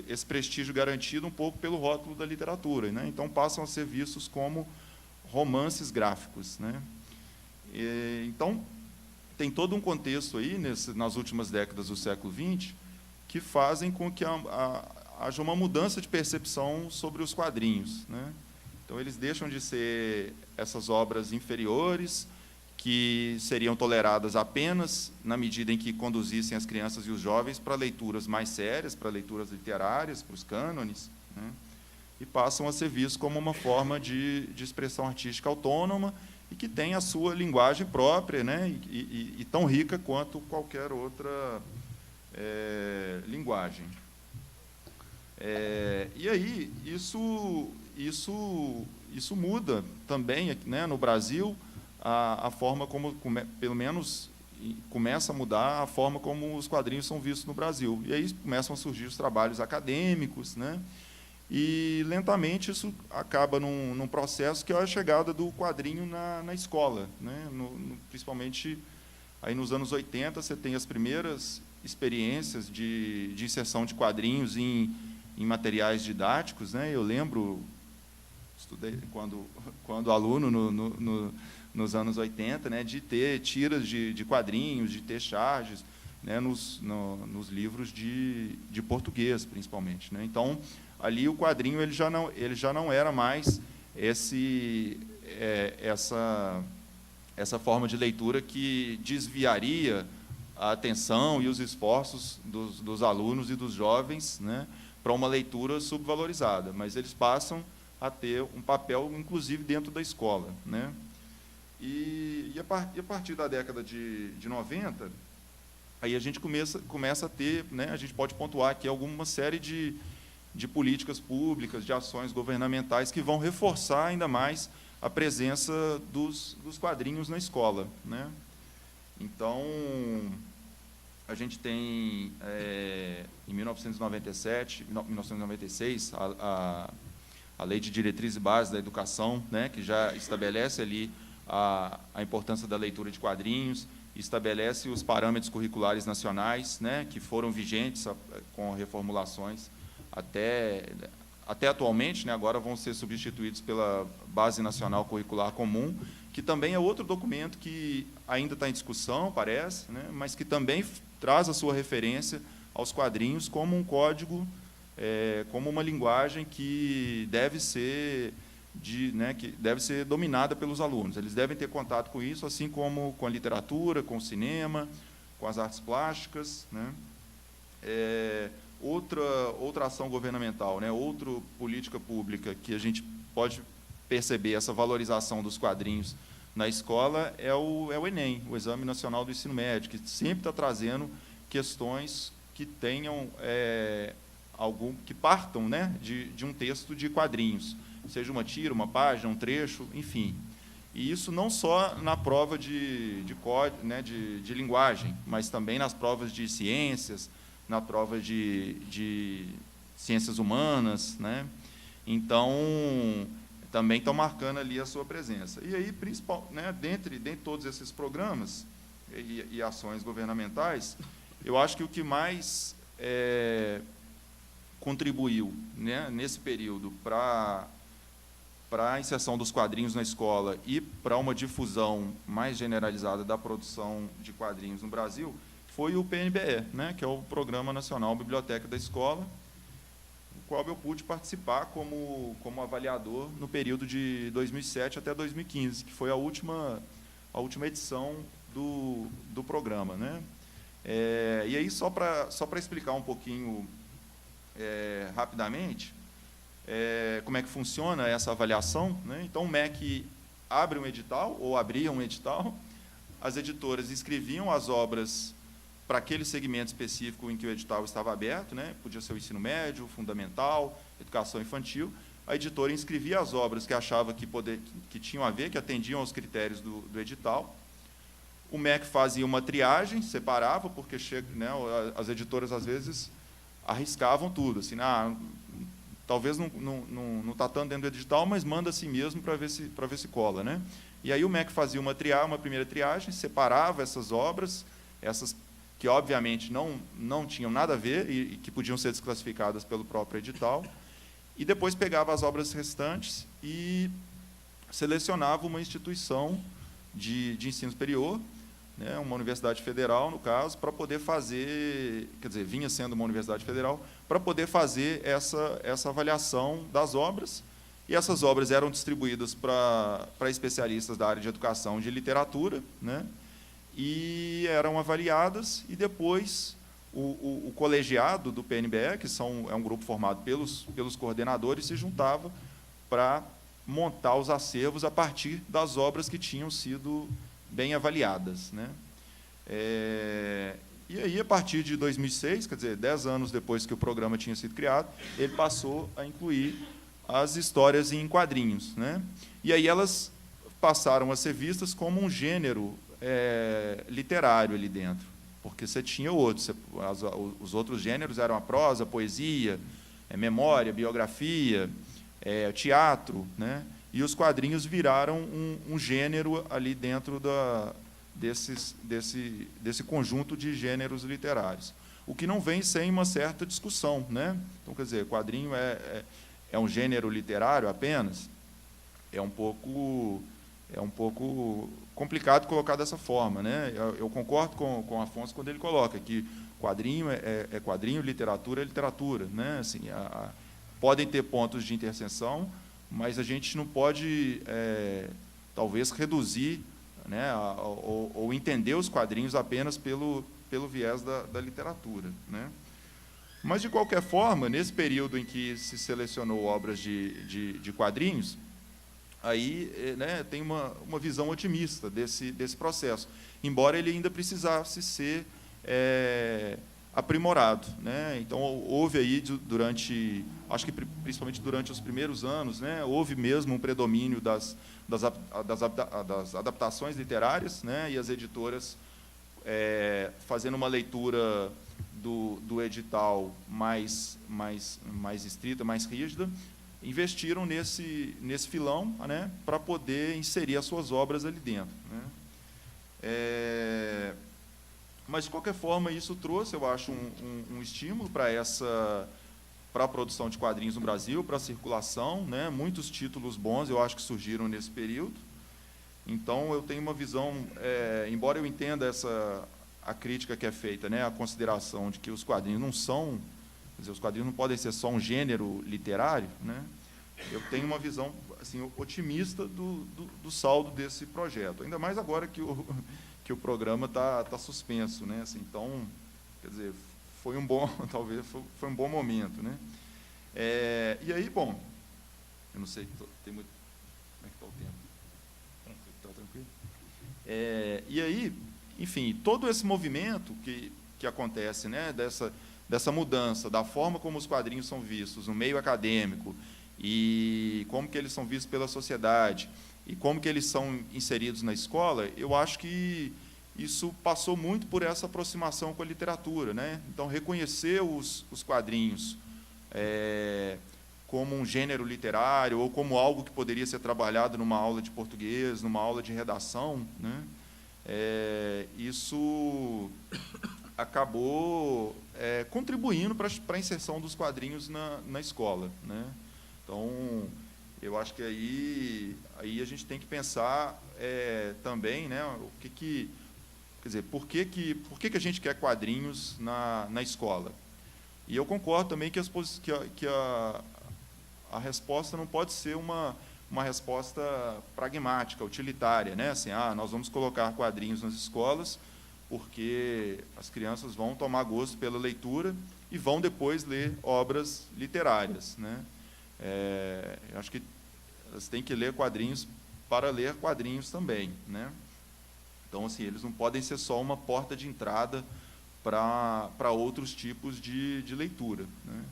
esse prestígio garantido um pouco pelo rótulo da literatura, né? Então, passam a ser vistos como romances gráficos, né? Então, tem todo um contexto aí, nas últimas décadas do século XX, que fazem com que haja uma mudança de percepção sobre os quadrinhos, né? Então, eles deixam de ser essas obras inferiores, que seriam toleradas apenas na medida em que conduzissem as crianças e os jovens para leituras mais sérias, para leituras literárias, para os cânones, né? E passam a ser vistos como uma forma de expressão artística autônoma e que tem a sua linguagem própria, né? E tão rica quanto qualquer outra linguagem. E aí, isso muda também, né, no Brasil, a forma como, pelo menos, começa a mudar a forma como os quadrinhos são vistos no Brasil. E aí começam a surgir os trabalhos acadêmicos, né? E, lentamente, isso acaba num processo que é a chegada do quadrinho na escola, né? Principalmente aí nos anos 80, você tem as primeiras experiências de inserção de quadrinhos em materiais didáticos, né? Eu lembro estudei quando aluno nos anos 80, né, de ter tiras de quadrinhos, de ter charges, né, nos livros de português, principalmente, né? Então, ali o quadrinho ele já não era mais essa forma de leitura que desviaria a atenção e os esforços dos alunos e dos jovens, né, para uma leitura subvalorizada, mas eles passam a ter um papel, inclusive, dentro da escola, né? E a partir da década de 90, aí a gente começa a ter, né, a gente pode pontuar aqui alguma série de políticas públicas, de ações governamentais que vão reforçar ainda mais a presença dos quadrinhos na escola, né? Então, a gente tem, em 1996, a Lei de Diretrizes e Bases da Educação, né, que já estabelece ali a importância da leitura de quadrinhos, estabelece os parâmetros curriculares nacionais, né, que foram vigentes com reformulações até atualmente, né, agora vão ser substituídos pela Base Nacional Curricular Comum, que também é outro documento que ainda está em discussão, parece, né, mas que também traz a sua referência aos quadrinhos como um código, como uma linguagem que deve ser dominada pelos alunos. Eles devem ter contato com isso, assim como com a literatura, com o cinema, com as artes plásticas, né? Outra ação governamental, né? Outra política pública que a gente pode perceber essa valorização dos quadrinhos na escola é o Enem, o Exame Nacional do Ensino Médio, que sempre está trazendo questões que tenham que partam, né, de um texto de quadrinhos, seja uma tira, uma página, um trecho, enfim. E isso não só na prova de linguagem, mas também nas provas de ciências, na prova de ciências humanas, né? Então, também estão marcando ali a sua presença. E aí, né, dentre todos esses programas e ações governamentais, eu acho que o que mais contribuiu, né, nesse período para a inserção dos quadrinhos na escola e para uma difusão mais generalizada da produção de quadrinhos no Brasil foi o PNBE, né, que é o Programa Nacional Biblioteca da Escola, no qual eu pude participar como avaliador no período de 2007 até 2015, que foi a última edição do programa, né? E aí, só para explicar um pouquinho rapidamente como é que funciona essa avaliação, né? Então, o MEC abre um edital, ou abria um edital, as editoras inscreviam as obras para aquele segmento específico em que o edital estava aberto, né? Podia ser o ensino médio, fundamental, educação infantil. A editora inscrevia as obras que achava que tinham a ver, que atendiam aos critérios do edital. O MEC fazia uma triagem, separava, porque né, as editoras, às vezes, arriscavam tudo, assim, talvez não está tanto dentro do edital, mas manda assim mesmo para ver se cola, né? E aí o MEC fazia uma primeira triagem, separava essas obras, essas que obviamente não tinham nada a ver e que podiam ser desclassificadas pelo próprio edital, e depois pegava as obras restantes e selecionava uma instituição de ensino superior, né, uma universidade federal, no caso, para poder fazer, quer dizer, vinha sendo uma universidade federal, para poder fazer essa avaliação das obras, e essas obras eram distribuídas para especialistas da área de educação e de literatura, né, e eram avaliadas, e depois o colegiado do PNBE, que é um grupo formado pelos coordenadores, se juntava para montar os acervos a partir das obras que tinham sido bem avaliadas, né? E aí, a partir de 2006, quer dizer, 10 anos depois que o programa tinha sido criado, ele passou a incluir as histórias em quadrinhos, né? E aí elas passaram a ser vistas como um gênero literário ali dentro, porque você tinha outros, os outros gêneros eram a prosa, a poesia, memória, biografia, teatro, né? E os quadrinhos viraram um gênero ali dentro desse conjunto de gêneros literários, o que não vem sem uma certa discussão, né? Então, quer dizer, quadrinho é um gênero literário apenas? é um pouco complicado colocar dessa forma, né? Eu concordo com o Afonso quando ele coloca que quadrinho é quadrinho, literatura é literatura, né? Assim, podem ter pontos de interseção, mas a gente não pode, talvez, reduzir, né, ou entender os quadrinhos apenas pelo viés da literatura, né? Mas, de qualquer forma, nesse período em que se selecionou obras de quadrinhos, aí, né, tem uma visão otimista desse processo, embora ele ainda precisasse ser aprimorado, né? Então, houve aí, acho que principalmente durante os primeiros anos, né, houve mesmo um predomínio das adaptações literárias, né, e as editoras fazendo uma leitura do edital mais estrita, mais rígida, investiram nesse filão, né, para poder inserir as suas obras ali dentro, né? Mas, de qualquer forma, isso trouxe, eu acho, um estímulo para a produção de quadrinhos no Brasil, para a circulação, né? Muitos títulos bons, eu acho que surgiram nesse período. Então, eu tenho uma visão, embora eu entenda a crítica que é feita, né, a consideração de que os quadrinhos não são, quer dizer, os quadrinhos não podem ser só um gênero literário, né? Eu tenho uma visão, assim, otimista do saldo desse projeto, ainda mais agora que o programa está suspenso, né? Assim, então, quer dizer, foi um bom, talvez foi um bom momento, né? E aí, bom, eu não sei, tem muito, como é que está o tempo? Está tranquilo? E aí, enfim, todo esse movimento que acontece, né, dessa mudança da forma como os quadrinhos são vistos no meio acadêmico e como que eles são vistos pela sociedade e como que eles são inseridos na escola, eu acho que isso passou muito por essa aproximação com a literatura, né? Então, reconhecer os quadrinhos como um gênero literário ou como algo que poderia ser trabalhado numa aula de português, numa aula de redação, né? Isso acabou contribuindo para a inserção dos quadrinhos na escola, né? Então, eu acho que aí a gente tem que pensar também, né, quer dizer, por que a gente quer quadrinhos na escola? E eu concordo também que a resposta não pode ser uma resposta pragmática, utilitária, né? Assim, nós vamos colocar quadrinhos nas escolas porque as crianças vão tomar gosto pela leitura e vão depois ler obras literárias, né? Eu acho que elas têm que ler quadrinhos para ler quadrinhos também, né? Então, assim, eles não podem ser só uma porta de entrada para outros tipos de leitura, né?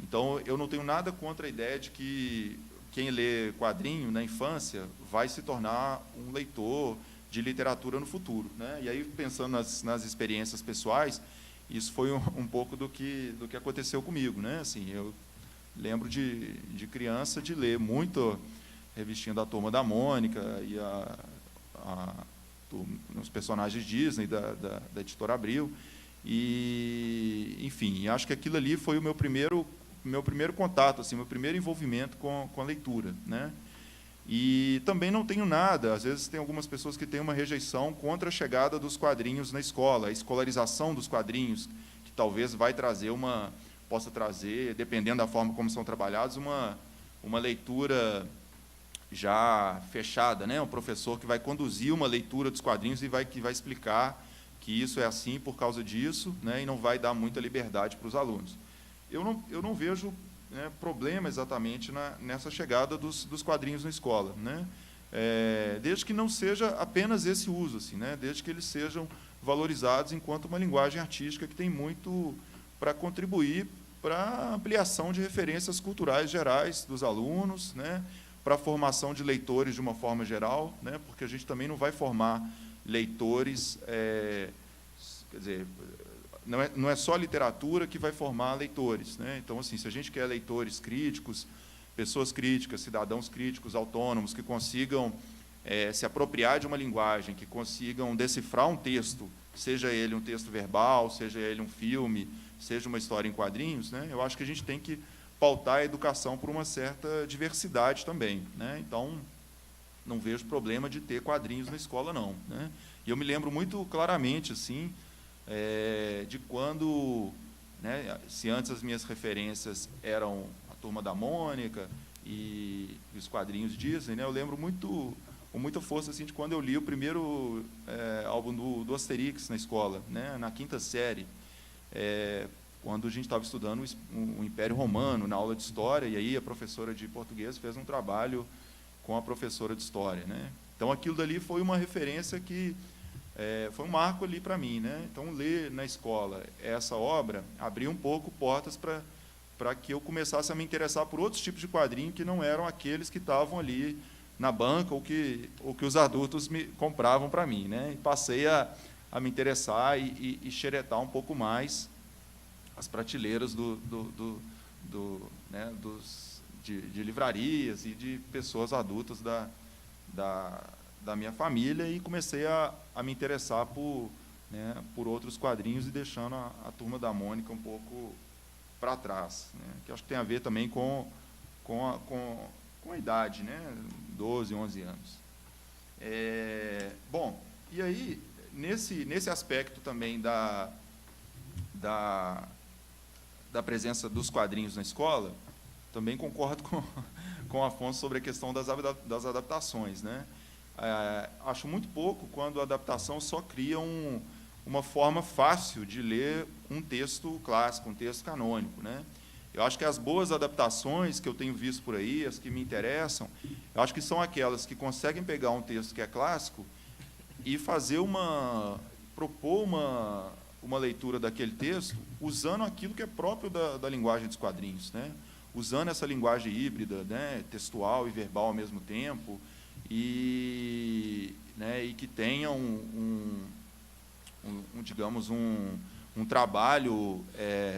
Então, eu não tenho nada contra a ideia de que quem lê quadrinho na infância vai se tornar um leitor de literatura no futuro, né? E aí, pensando nas experiências pessoais, isso foi um pouco do que aconteceu comigo, né? Assim, eu lembro de criança de ler muito revistinha da Turma da Mônica e os personagens Disney da Editora Abril, e, enfim, acho que aquilo ali foi o meu primeiro contato, assim, meu primeiro envolvimento com a leitura, né? E também não tenho nada, às vezes tem algumas pessoas que têm uma rejeição contra a chegada dos quadrinhos na escola, a escolarização dos quadrinhos, que talvez possa trazer, dependendo da forma como são trabalhados, uma leitura já fechada, né? Um professor que vai conduzir uma leitura dos quadrinhos e que vai explicar que isso é assim por causa disso, né? E não vai dar muita liberdade para os alunos. Eu não vejo, né, problema exatamente nessa chegada dos quadrinhos na escola, né? Desde que não seja apenas esse uso, assim, né? Desde que eles sejam valorizados enquanto uma linguagem artística que tem muito para contribuir para a ampliação de referências culturais gerais dos alunos, né? Para a formação de leitores de uma forma geral, né? Porque a gente também não vai formar leitores, quer dizer, não é só a literatura que vai formar leitores, né? Então, assim, se a gente quer leitores críticos, pessoas críticas, cidadãos críticos, autônomos, que consigam se apropriar de uma linguagem, que consigam decifrar um texto, seja ele um texto verbal, seja ele um filme, seja uma história em quadrinhos, né? Eu acho que a gente tem que pautar a educação por uma certa diversidade também, né? Então, não vejo problema de ter quadrinhos na escola, não, né? E eu me lembro muito claramente, assim, de quando, né, se antes as minhas referências eram a Turma da Mônica e os quadrinhos Disney, né, eu lembro muito, com muita força, assim, de quando eu li o primeiro álbum do Asterix na escola, né, na 5ª série, quando a gente estava estudando o Império Romano na aula de História, e aí a professora de português fez um trabalho com a professora de História, né? Então, aquilo dali foi uma referência que foi um marco ali para mim, né? Então, ler na escola essa obra abriu um pouco portas para que eu começasse a me interessar por outros tipos de quadrinho que não eram aqueles que estavam ali na banca ou que os adultos me compravam para mim, né? E passei a me interessar e xeretar um pouco mais as prateleiras de livrarias e de pessoas adultas da minha família, e comecei a me interessar por outros quadrinhos, e deixando a Turma da Mônica um pouco para trás, né? Que acho que tem a ver também com a idade, né? 12, 11 anos. Bom, e aí, nesse aspecto também da presença dos quadrinhos na escola, também concordo com o Afonso sobre a questão das adaptações, né? Acho muito pouco quando a adaptação só cria uma forma fácil de ler um texto clássico, um texto canônico, né? Eu acho que as boas adaptações que eu tenho visto por aí, as que me interessam, eu acho que são aquelas que conseguem pegar um texto que é clássico e propor uma leitura daquele texto usando aquilo que é próprio da linguagem dos quadrinhos, né? Usando essa linguagem híbrida, né, textual e verbal ao mesmo tempo, e que tenha digamos, um trabalho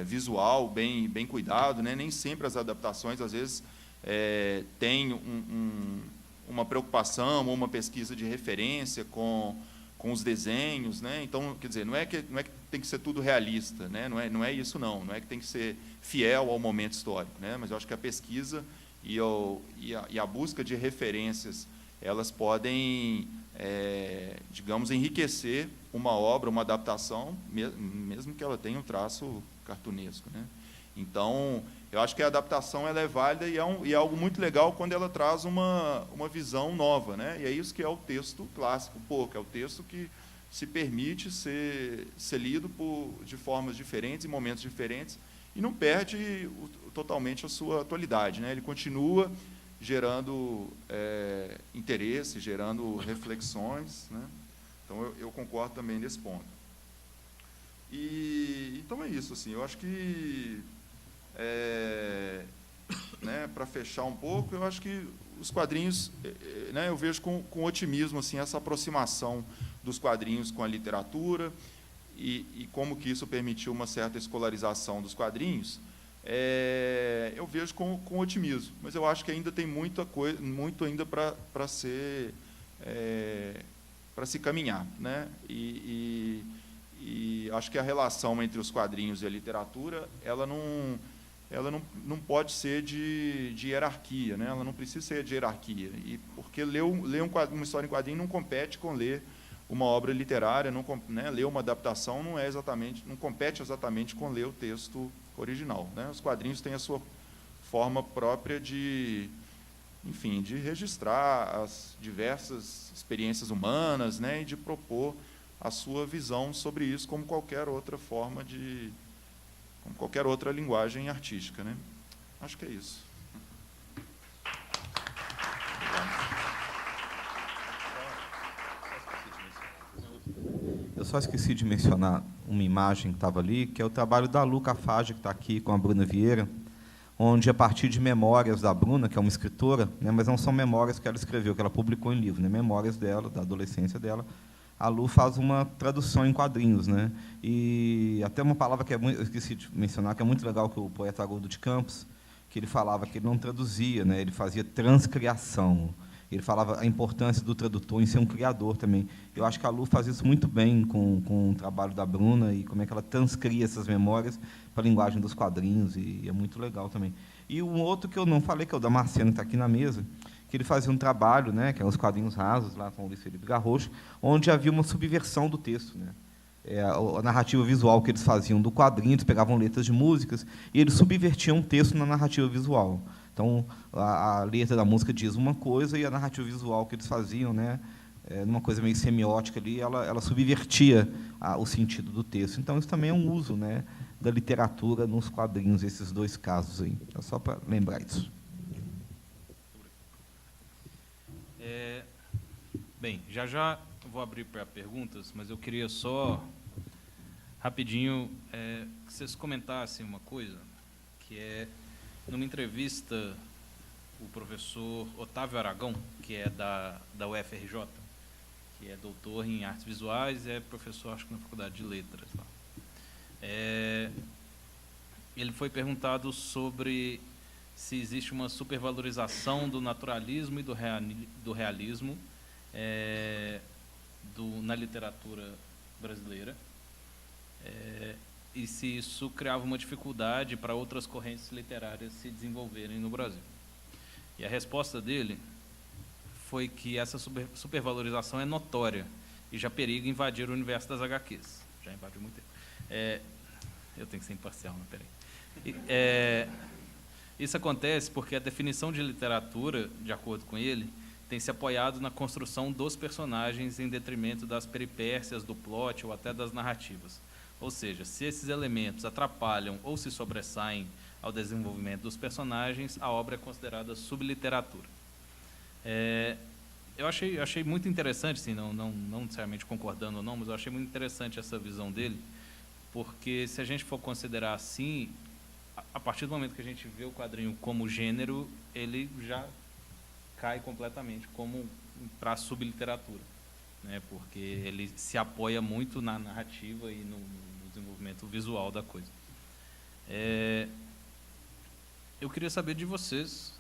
visual bem cuidado, né? Nem sempre as adaptações, às vezes, têm uma preocupação ou uma pesquisa de referência com os desenhos, né? Então, quer dizer, não é que tem que ser tudo realista, né? Não é isso, não é que tem que ser fiel ao momento histórico, né? Mas eu acho que a pesquisa e a busca de referências, elas podem, digamos, enriquecer uma obra, uma adaptação, mesmo que ela tenha um traço cartunesco, né? Então, eu acho que a adaptação ela é válida e é algo muito legal quando ela traz uma visão nova, né? E é isso que é o texto clássico, que é o texto que se permite ser lido de formas diferentes, em momentos diferentes, e não perde totalmente a sua atualidade, né? Ele continua gerando interesse, gerando reflexões, né? Então, eu concordo também nesse ponto. Então, é isso, assim, eu acho que, né, para fechar um pouco, eu acho que os quadrinhos, né, eu vejo com otimismo, assim, essa aproximação dos quadrinhos com a literatura e como que isso permitiu uma certa escolarização dos quadrinhos. Eu vejo com otimismo, mas eu acho que ainda tem muito ainda para se caminhar, né? E acho que a relação entre os quadrinhos e a literatura, ela não pode ser de hierarquia, né? Ela não precisa ser de hierarquia, porque ler uma história em quadrinho não compete com ler uma obra literária, né? Ler uma adaptação não compete exatamente com ler o texto original, né? Os quadrinhos têm a sua forma própria de registrar as diversas experiências humanas, né? E de propor a sua visão sobre isso, como qualquer outra linguagem artística, né? Acho que é isso. Eu só esqueci de mencionar uma imagem que estava ali, que é o trabalho da Luca Fage, que está aqui com a Bruna Vieira, onde, a partir de memórias da Bruna, que é uma escritora, né, mas não são memórias que ela escreveu, que ela publicou em livro, né, memórias dela, da adolescência dela, a Lu faz uma tradução em quadrinhos, né? E até uma palavra que eu esqueci de mencionar, que é muito legal, que o poeta Haroldo de Campos, que ele falava que ele não traduzia, né? Ele fazia transcriação. Ele falava a importância do tradutor em ser um criador também. Eu acho que a Lu faz isso muito bem com o trabalho da Bruna e como é que ela transcria essas memórias para a linguagem dos quadrinhos, e é muito legal também. E um outro que eu não falei, que é o da Marciana, que está aqui na mesa, que ele fazia um trabalho, né, que é os quadrinhos rasos, lá com o Luiz Felipe Garrocho, onde havia uma subversão do texto, né? A narrativa visual que eles faziam do quadrinho, eles pegavam letras de músicas e eles subvertiam o texto na narrativa visual. Então, a letra da música diz uma coisa e a narrativa visual que eles faziam, né, numa coisa meio semiótica ali, ela subvertia o sentido do texto. Então, isso também é um uso, né, da literatura nos quadrinhos, esses dois casos aí. É só para lembrar isso. Bem, já vou abrir para perguntas, mas eu queria só, rapidinho, que vocês comentassem uma coisa, que é, numa entrevista, o professor Otávio Aragão, que é da UFRJ, que é doutor em artes visuais e é professor, acho que na Faculdade de Letras lá. Ele foi perguntado sobre se existe uma supervalorização do naturalismo e do realismo na literatura brasileira, e se isso criava uma dificuldade para outras correntes literárias se desenvolverem no Brasil. E a resposta dele foi que essa supervalorização é notória e já periga invadir o universo das HQs. Já invadiu muito tempo. Eu tenho que ser imparcial, não, peraí. Isso acontece porque a definição de literatura, de acordo com ele, tem se apoiado na construção dos personagens em detrimento das peripécias, do plot ou até das narrativas. Ou seja, se esses elementos atrapalham ou se sobressaem ao desenvolvimento dos personagens, a obra é considerada subliteratura. Eu achei muito interessante, assim, não necessariamente concordando ou não, mas eu achei muito interessante essa visão dele, porque se a gente for considerar assim, a partir do momento que a gente vê o quadrinho como gênero, ele já cai completamente como para a subliteratura, né? Porque ele se apoia muito na narrativa e no desenvolvimento visual da coisa. Eu queria saber de vocês,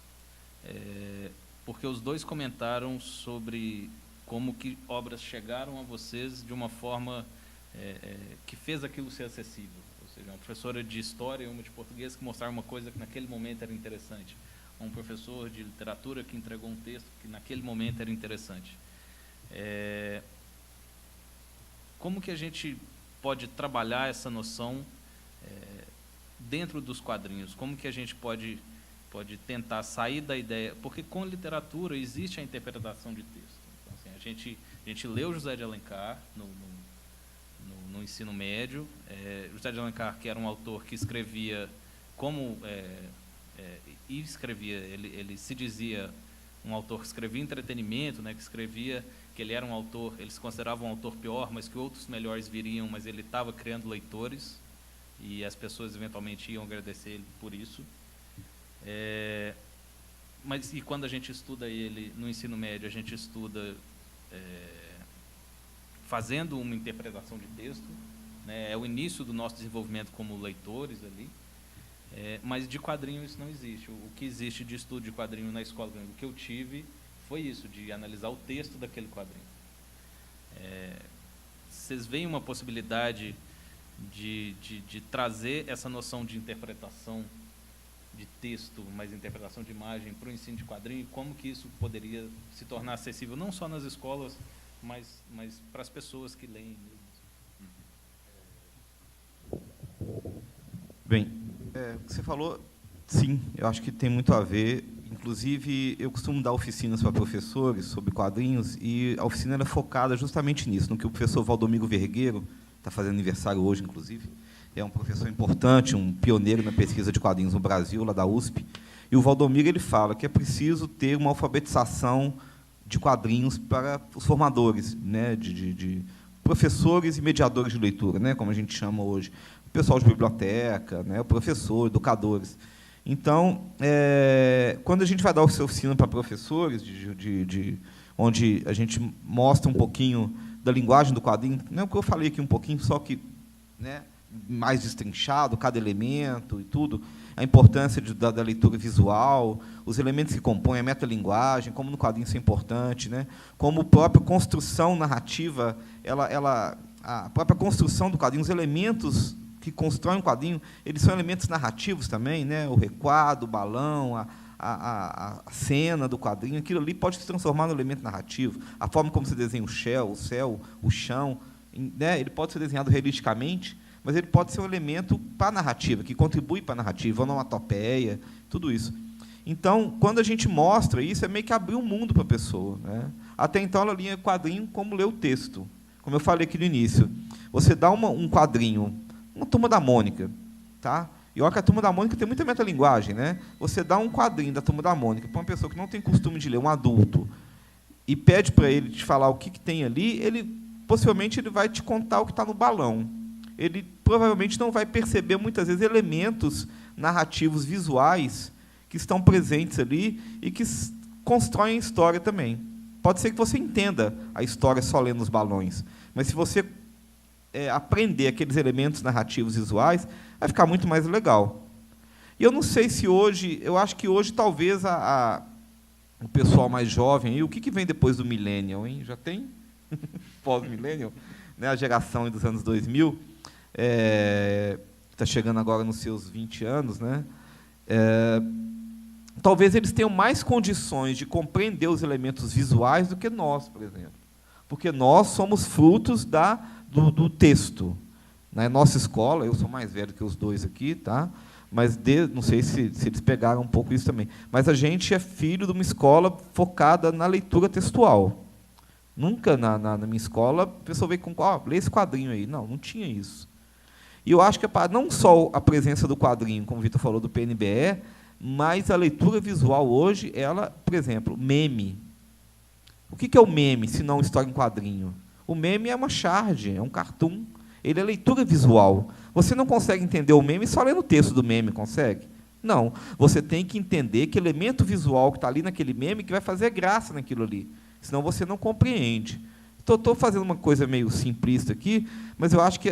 porque os dois comentaram sobre como que obras chegaram a vocês de uma forma que fez aquilo ser acessível. Ou seja, uma professora de história e uma de português que mostraram uma coisa que naquele momento era interessante. Um professor de literatura que entregou um texto que naquele momento era interessante. Como que a gente pode trabalhar essa noção dentro dos quadrinhos? Como que a gente pode tentar sair da ideia? Porque com literatura existe a interpretação de texto. Então, assim, a gente leu José de Alencar no ensino médio. José de Alencar, que era um autor que escrevia como... e escrevia, ele se dizia um autor que escrevia entretenimento, né, que ele era um autor, eles se consideravam um autor pior, mas que outros melhores viriam, mas ele estava criando leitores e as pessoas eventualmente iam agradecer ele por isso. Mas e quando a gente estuda ele no ensino médio, a gente estuda fazendo uma interpretação de texto, né, é o início do nosso desenvolvimento como leitores ali. Mas de quadrinho isso não existe. O que existe de estudo de quadrinho na escola, o que eu tive, foi isso, de analisar o texto daquele quadrinho. Vocês veem uma possibilidade de trazer essa noção de interpretação de texto, mas interpretação de imagem para o ensino de quadrinho? Como que isso poderia se tornar acessível, não só nas escolas, mas para as pessoas que leem mesmo? Bem, o que você falou, sim, eu acho que tem muito a ver. Inclusive, eu costumo dar oficinas para professores sobre quadrinhos, e a oficina era focada justamente nisso, no que o professor Valdomiro Vergueiro, está fazendo aniversário hoje, inclusive, é um professor importante, um pioneiro na pesquisa de quadrinhos no Brasil, lá da USP, e o Valdomiro ele fala que é preciso ter uma alfabetização de quadrinhos para os formadores, né, de professores e mediadores de leitura, né, como a gente chama hoje, o pessoal de biblioteca, né, o professor, educadores. Então, quando a gente vai dar oficina para professores, onde a gente mostra um pouquinho da linguagem do quadrinho, não é o que eu falei aqui um pouquinho, só que, né, mais destrinchado, cada elemento e tudo, a importância da leitura visual, os elementos que compõem a metalinguagem, como no quadrinho isso é importante, né, como a própria construção narrativa, a própria construção do quadrinho, os elementos que constroem um quadrinho, eles são elementos narrativos também, né? O recuado, o balão, a cena do quadrinho, aquilo ali pode se transformar no elemento narrativo. A forma como se desenha o céu, o chão, né, ele pode ser desenhado realisticamente, mas ele pode ser um elemento para a narrativa, que contribui para a narrativa, onomatopeia, tudo isso. Então, quando a gente mostra isso, é meio que abrir um mundo para a pessoa, né? Até então, ela lia quadrinho como ler o texto. Como eu falei aqui no início, você dá um quadrinho, uma Turma da Mônica, tá? E olha que a Turma da Mônica tem muita metalinguagem, né? Você dá um quadrinho da Turma da Mônica para uma pessoa que não tem costume de ler, um adulto, e pede para ele te falar o que tem ali, possivelmente ele vai te contar o que está no balão. Ele provavelmente não vai perceber, muitas vezes, elementos narrativos visuais que estão presentes ali e que constroem a história também. Pode ser que você entenda a história só lendo os balões, mas se você aprender aqueles elementos narrativos visuais, vai ficar muito mais legal. E eu não sei se hoje, eu acho que hoje talvez o pessoal mais jovem, aí, o que vem depois do millennial, hein? Já tem pós-millennial, né? A geração dos anos 2000, está chegando agora nos seus 20 anos, né? Talvez eles tenham mais condições de compreender os elementos visuais do que nós, por exemplo. Porque nós somos frutos do texto. Na nossa escola, eu sou mais velho que os dois aqui, tá? Mas não sei se eles pegaram um pouco isso também. Mas a gente é filho de uma escola focada na leitura textual. Nunca na minha escola a pessoa veio com lê esse quadrinho aí. Não tinha isso. E eu acho que não só a presença do quadrinho, como o Vitor falou, do PNBE, mas a leitura visual hoje, por exemplo, meme. O que é o meme, se não história em quadrinho? O meme é uma charge, é um cartoon. Ele é leitura visual. Você não consegue entender o meme só lendo o texto do meme, consegue? Não. Você tem que entender que elemento visual que está ali naquele meme que vai fazer graça naquilo ali. Senão você não compreende. Estou fazendo uma coisa meio simplista aqui, mas eu acho que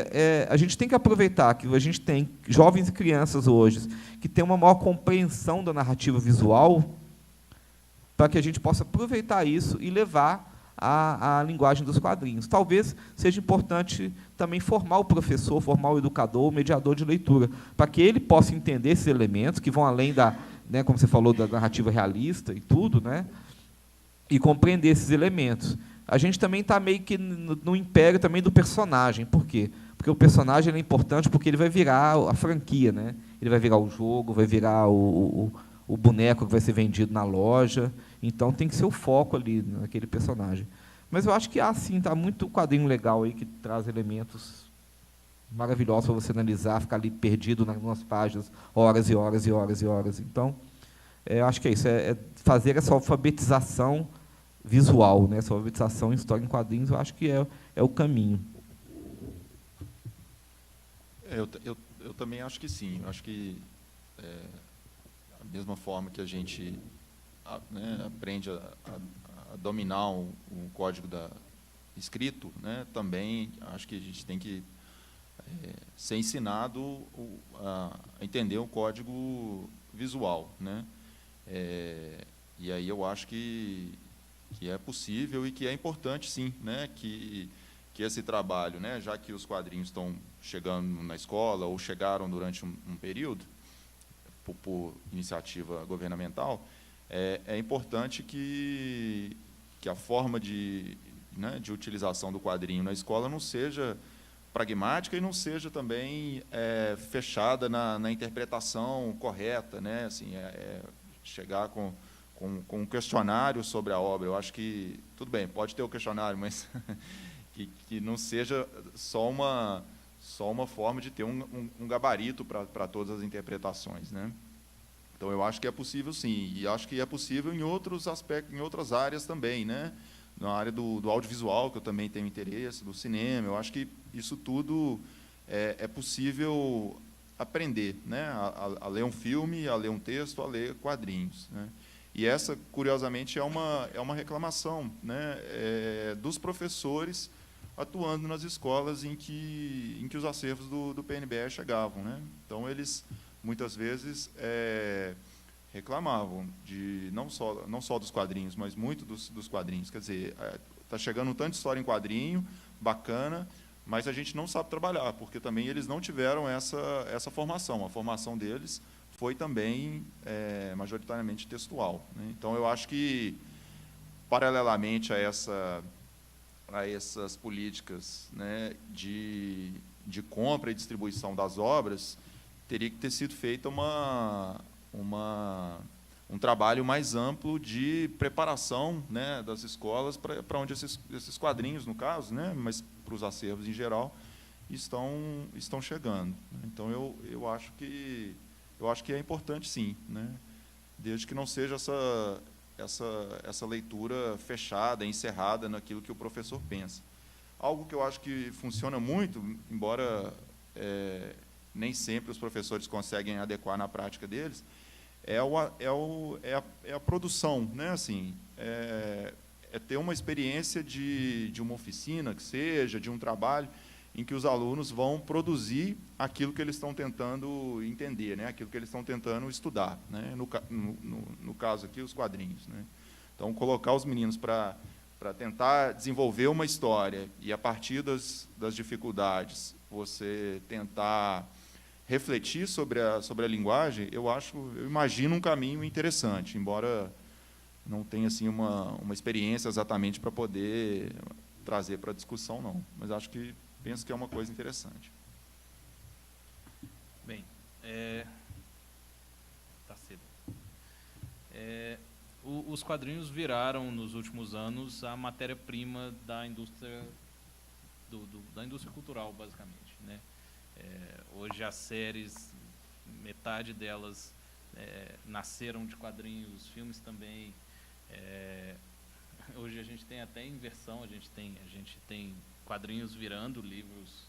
a gente tem que aproveitar que a gente tem jovens e crianças hoje que têm uma maior compreensão da narrativa visual para que a gente possa aproveitar isso e levar a linguagem dos quadrinhos. Talvez seja importante também formar o professor, formar o educador, o mediador de leitura, para que ele possa entender esses elementos que vão além como você falou, da narrativa realista e tudo, né? E compreender esses elementos. A gente também está meio que no império também do personagem. Por quê? Porque o personagem é importante porque ele vai virar a franquia, né? Ele vai virar o jogo, vai virar o boneco que vai ser vendido na loja. Então, tem que ser o foco ali naquele personagem. Mas eu acho que sim, está muito quadrinho legal aí que traz elementos maravilhosos para você analisar, ficar ali perdido nas páginas, horas e horas e horas e horas. Então, eu acho que é isso, fazer essa alfabetização visual, né? Essa alfabetização em história em quadrinhos, eu acho que é o caminho. Eu também acho que sim. Eu acho que da mesma forma que a gente aprende a dominar o código escrito, né? Também acho que a gente tem que ser ensinado a entender o código visual, né? E aí eu acho que é possível e que é importante, sim, né? Que esse trabalho, né? Já que os quadrinhos estão chegando na escola ou chegaram durante um período, por iniciativa governamental, é importante que a forma de utilização do quadrinho na escola não seja pragmática e não seja também fechada na interpretação correta, né? Assim, chegar com um questionário sobre a obra. Eu acho que, tudo bem, pode ter o questionário, mas que não seja só uma forma de ter um gabarito para todas as interpretações, né? Então, eu acho que é possível, sim, e acho que é possível em outros aspectos, em outras áreas também, né? Na área do audiovisual, que eu também tenho interesse, do cinema. Eu acho que isso tudo é possível aprender, né? A ler um filme, a ler um texto, a ler quadrinhos, né? E essa, curiosamente, é uma reclamação, né? Dos professores atuando nas escolas em que os acervos do PNBE chegavam, né? Então, eles, muitas vezes, reclamavam não só dos quadrinhos, mas muito dos quadrinhos. Quer dizer, está chegando um tanto de história em quadrinho, bacana, mas a gente não sabe trabalhar, porque também eles não tiveram essa formação. A formação deles foi também majoritariamente textual, né? Então, eu acho que, paralelamente a essas políticas, né, de compra e distribuição das obras, teria que ter sido feita um trabalho mais amplo de preparação, né, das escolas para onde esses quadrinhos, no caso, né, mas para os acervos em geral, estão chegando. Então, eu acho que é importante, sim, né, desde que não seja essa leitura fechada, encerrada naquilo que o professor pensa. Algo que eu acho que funciona muito, embora nem sempre os professores conseguem adequar na prática deles, é a produção, né? Assim, ter uma experiência de uma oficina, que seja, de um trabalho, em que os alunos vão produzir aquilo que eles estão tentando entender, né? Aquilo que eles estão tentando estudar, né? No caso aqui, os quadrinhos, né? Então, colocar os meninos para tentar desenvolver uma história e, a partir das dificuldades, você tentar refletir sobre a linguagem, eu imagino um caminho interessante, embora não tenha assim, uma experiência exatamente para poder trazer para a discussão, não. Mas penso que é uma coisa interessante. Bem, tá cedo. Os quadrinhos viraram, nos últimos anos, a matéria-prima da indústria da indústria cultural, basicamente, né? Hoje as séries, metade delas nasceram de quadrinhos, filmes também. Hoje a gente tem até inversão, a gente tem quadrinhos virando livros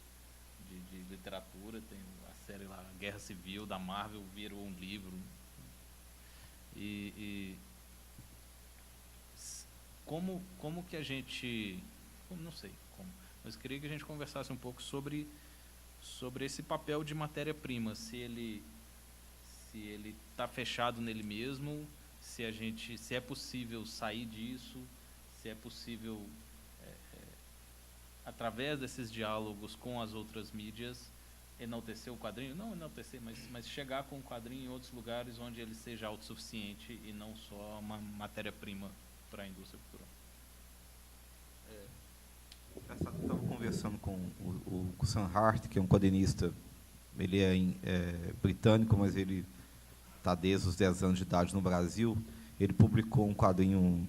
de literatura, tem a série lá, Guerra Civil, da Marvel, virou um livro. E como que a gente... não sei como, mas queria que a gente conversasse um pouco sobre esse papel de matéria-prima, se ele está fechado nele mesmo, se é possível sair disso, se é possível, através desses diálogos com as outras mídias, enaltecer o quadrinho, não enaltecer, mas chegar com o quadrinho em outros lugares onde ele seja autossuficiente e não só uma matéria-prima para a indústria cultural. Eu estava conversando com o Sam Hart, que é um quadrinista, ele é britânico, mas ele está desde os 10 anos de idade no Brasil. Ele publicou um quadrinho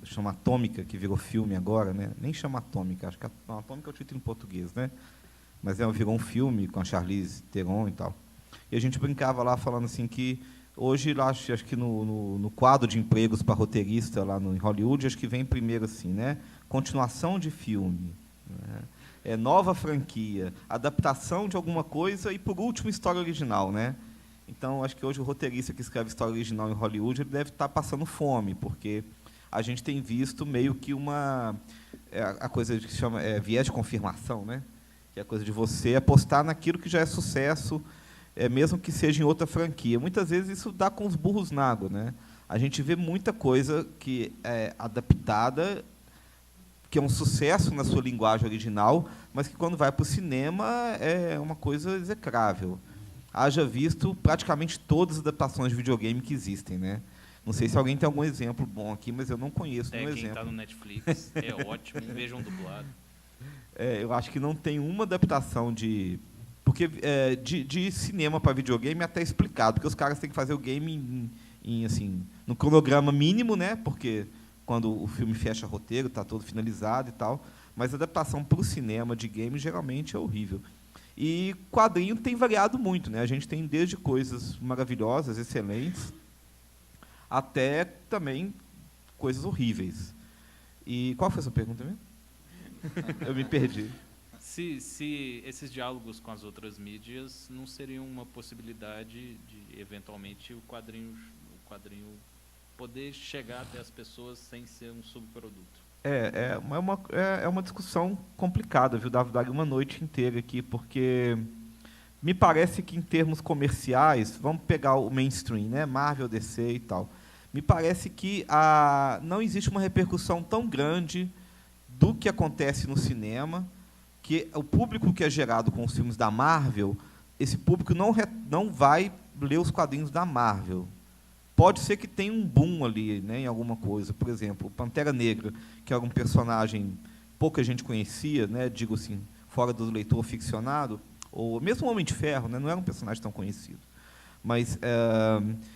chama Atômica, que virou filme agora, né? Nem chama Atômica, acho que Atômica é o título em português, né? Mas virou um filme com a Charlize Theron e tal. E a gente brincava lá falando assim que hoje, acho que no quadro de empregos para roteirista lá em Hollywood, acho que vem primeiro assim, né? Continuação de filme, né? Nova franquia, adaptação de alguma coisa e, por último, história original, né? Então, acho que hoje o roteirista que escreve história original em Hollywood ele deve estar passando fome, porque a gente tem visto meio que a coisa que se chama viés de confirmação, né? Que é a coisa de você apostar naquilo que já é sucesso, mesmo que seja em outra franquia. Muitas vezes isso dá com os burros na água, né? A gente vê muita coisa que é adaptada, que é um sucesso na sua linguagem original, mas que, quando vai para o cinema, é uma coisa execrável. Haja visto praticamente todas as adaptações de videogame que existem, né? Não sei se alguém tem algum exemplo bom aqui, mas eu não conheço nenhum exemplo. Quem está no Netflix é ótimo, vejam dublado. Eu acho que não tem uma adaptação de... Porque de cinema para videogame é até explicado, porque os caras têm que fazer o game assim, no cronograma mínimo, né? Porque quando o filme fecha roteiro, está todo finalizado e tal, mas a adaptação para o cinema de game geralmente é horrível. E quadrinho tem variado muito, né? A gente tem desde coisas maravilhosas, excelentes, até também coisas horríveis. E qual foi a sua pergunta mesmo? Eu me perdi. Se esses diálogos com as outras mídias não seriam uma possibilidade de, eventualmente, o quadrinho poder chegar até as pessoas sem ser um subproduto. É uma discussão complicada, viu? Daria uma noite inteira aqui, porque me parece que, em termos comerciais, vamos pegar o mainstream, né? Marvel, DC e tal, me parece que não existe uma repercussão tão grande do que acontece no cinema, que o público que é gerado com os filmes da Marvel, esse público não vai lê os quadrinhos da Marvel. Pode ser que tenha um boom ali, né, em alguma coisa. Por exemplo, o Pantera Negra, que era um personagem pouca gente conhecia, né, digo assim, fora do leitor ficcionado, ou mesmo o Homem de Ferro, né, não era um personagem tão conhecido. Mas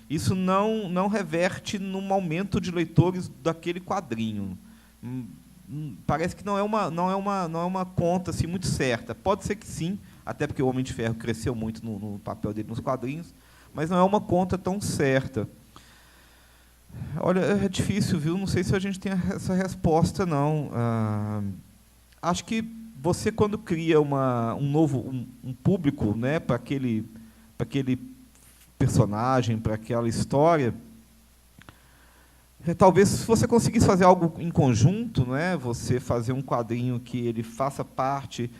isso não reverte num aumento de leitores daquele quadrinho. Parece que não é uma conta assim, muito certa. Pode ser que sim, até porque o Homem de Ferro cresceu muito no papel dele nos quadrinhos, mas não é uma conta tão certa. Olha, é difícil, viu? Não sei se a gente tem essa resposta, não. Acho que você, quando cria um público, né, para aquele personagem, para aquela história, talvez se você conseguisse fazer algo em conjunto, né, você fazer um quadrinho que ele faça parte,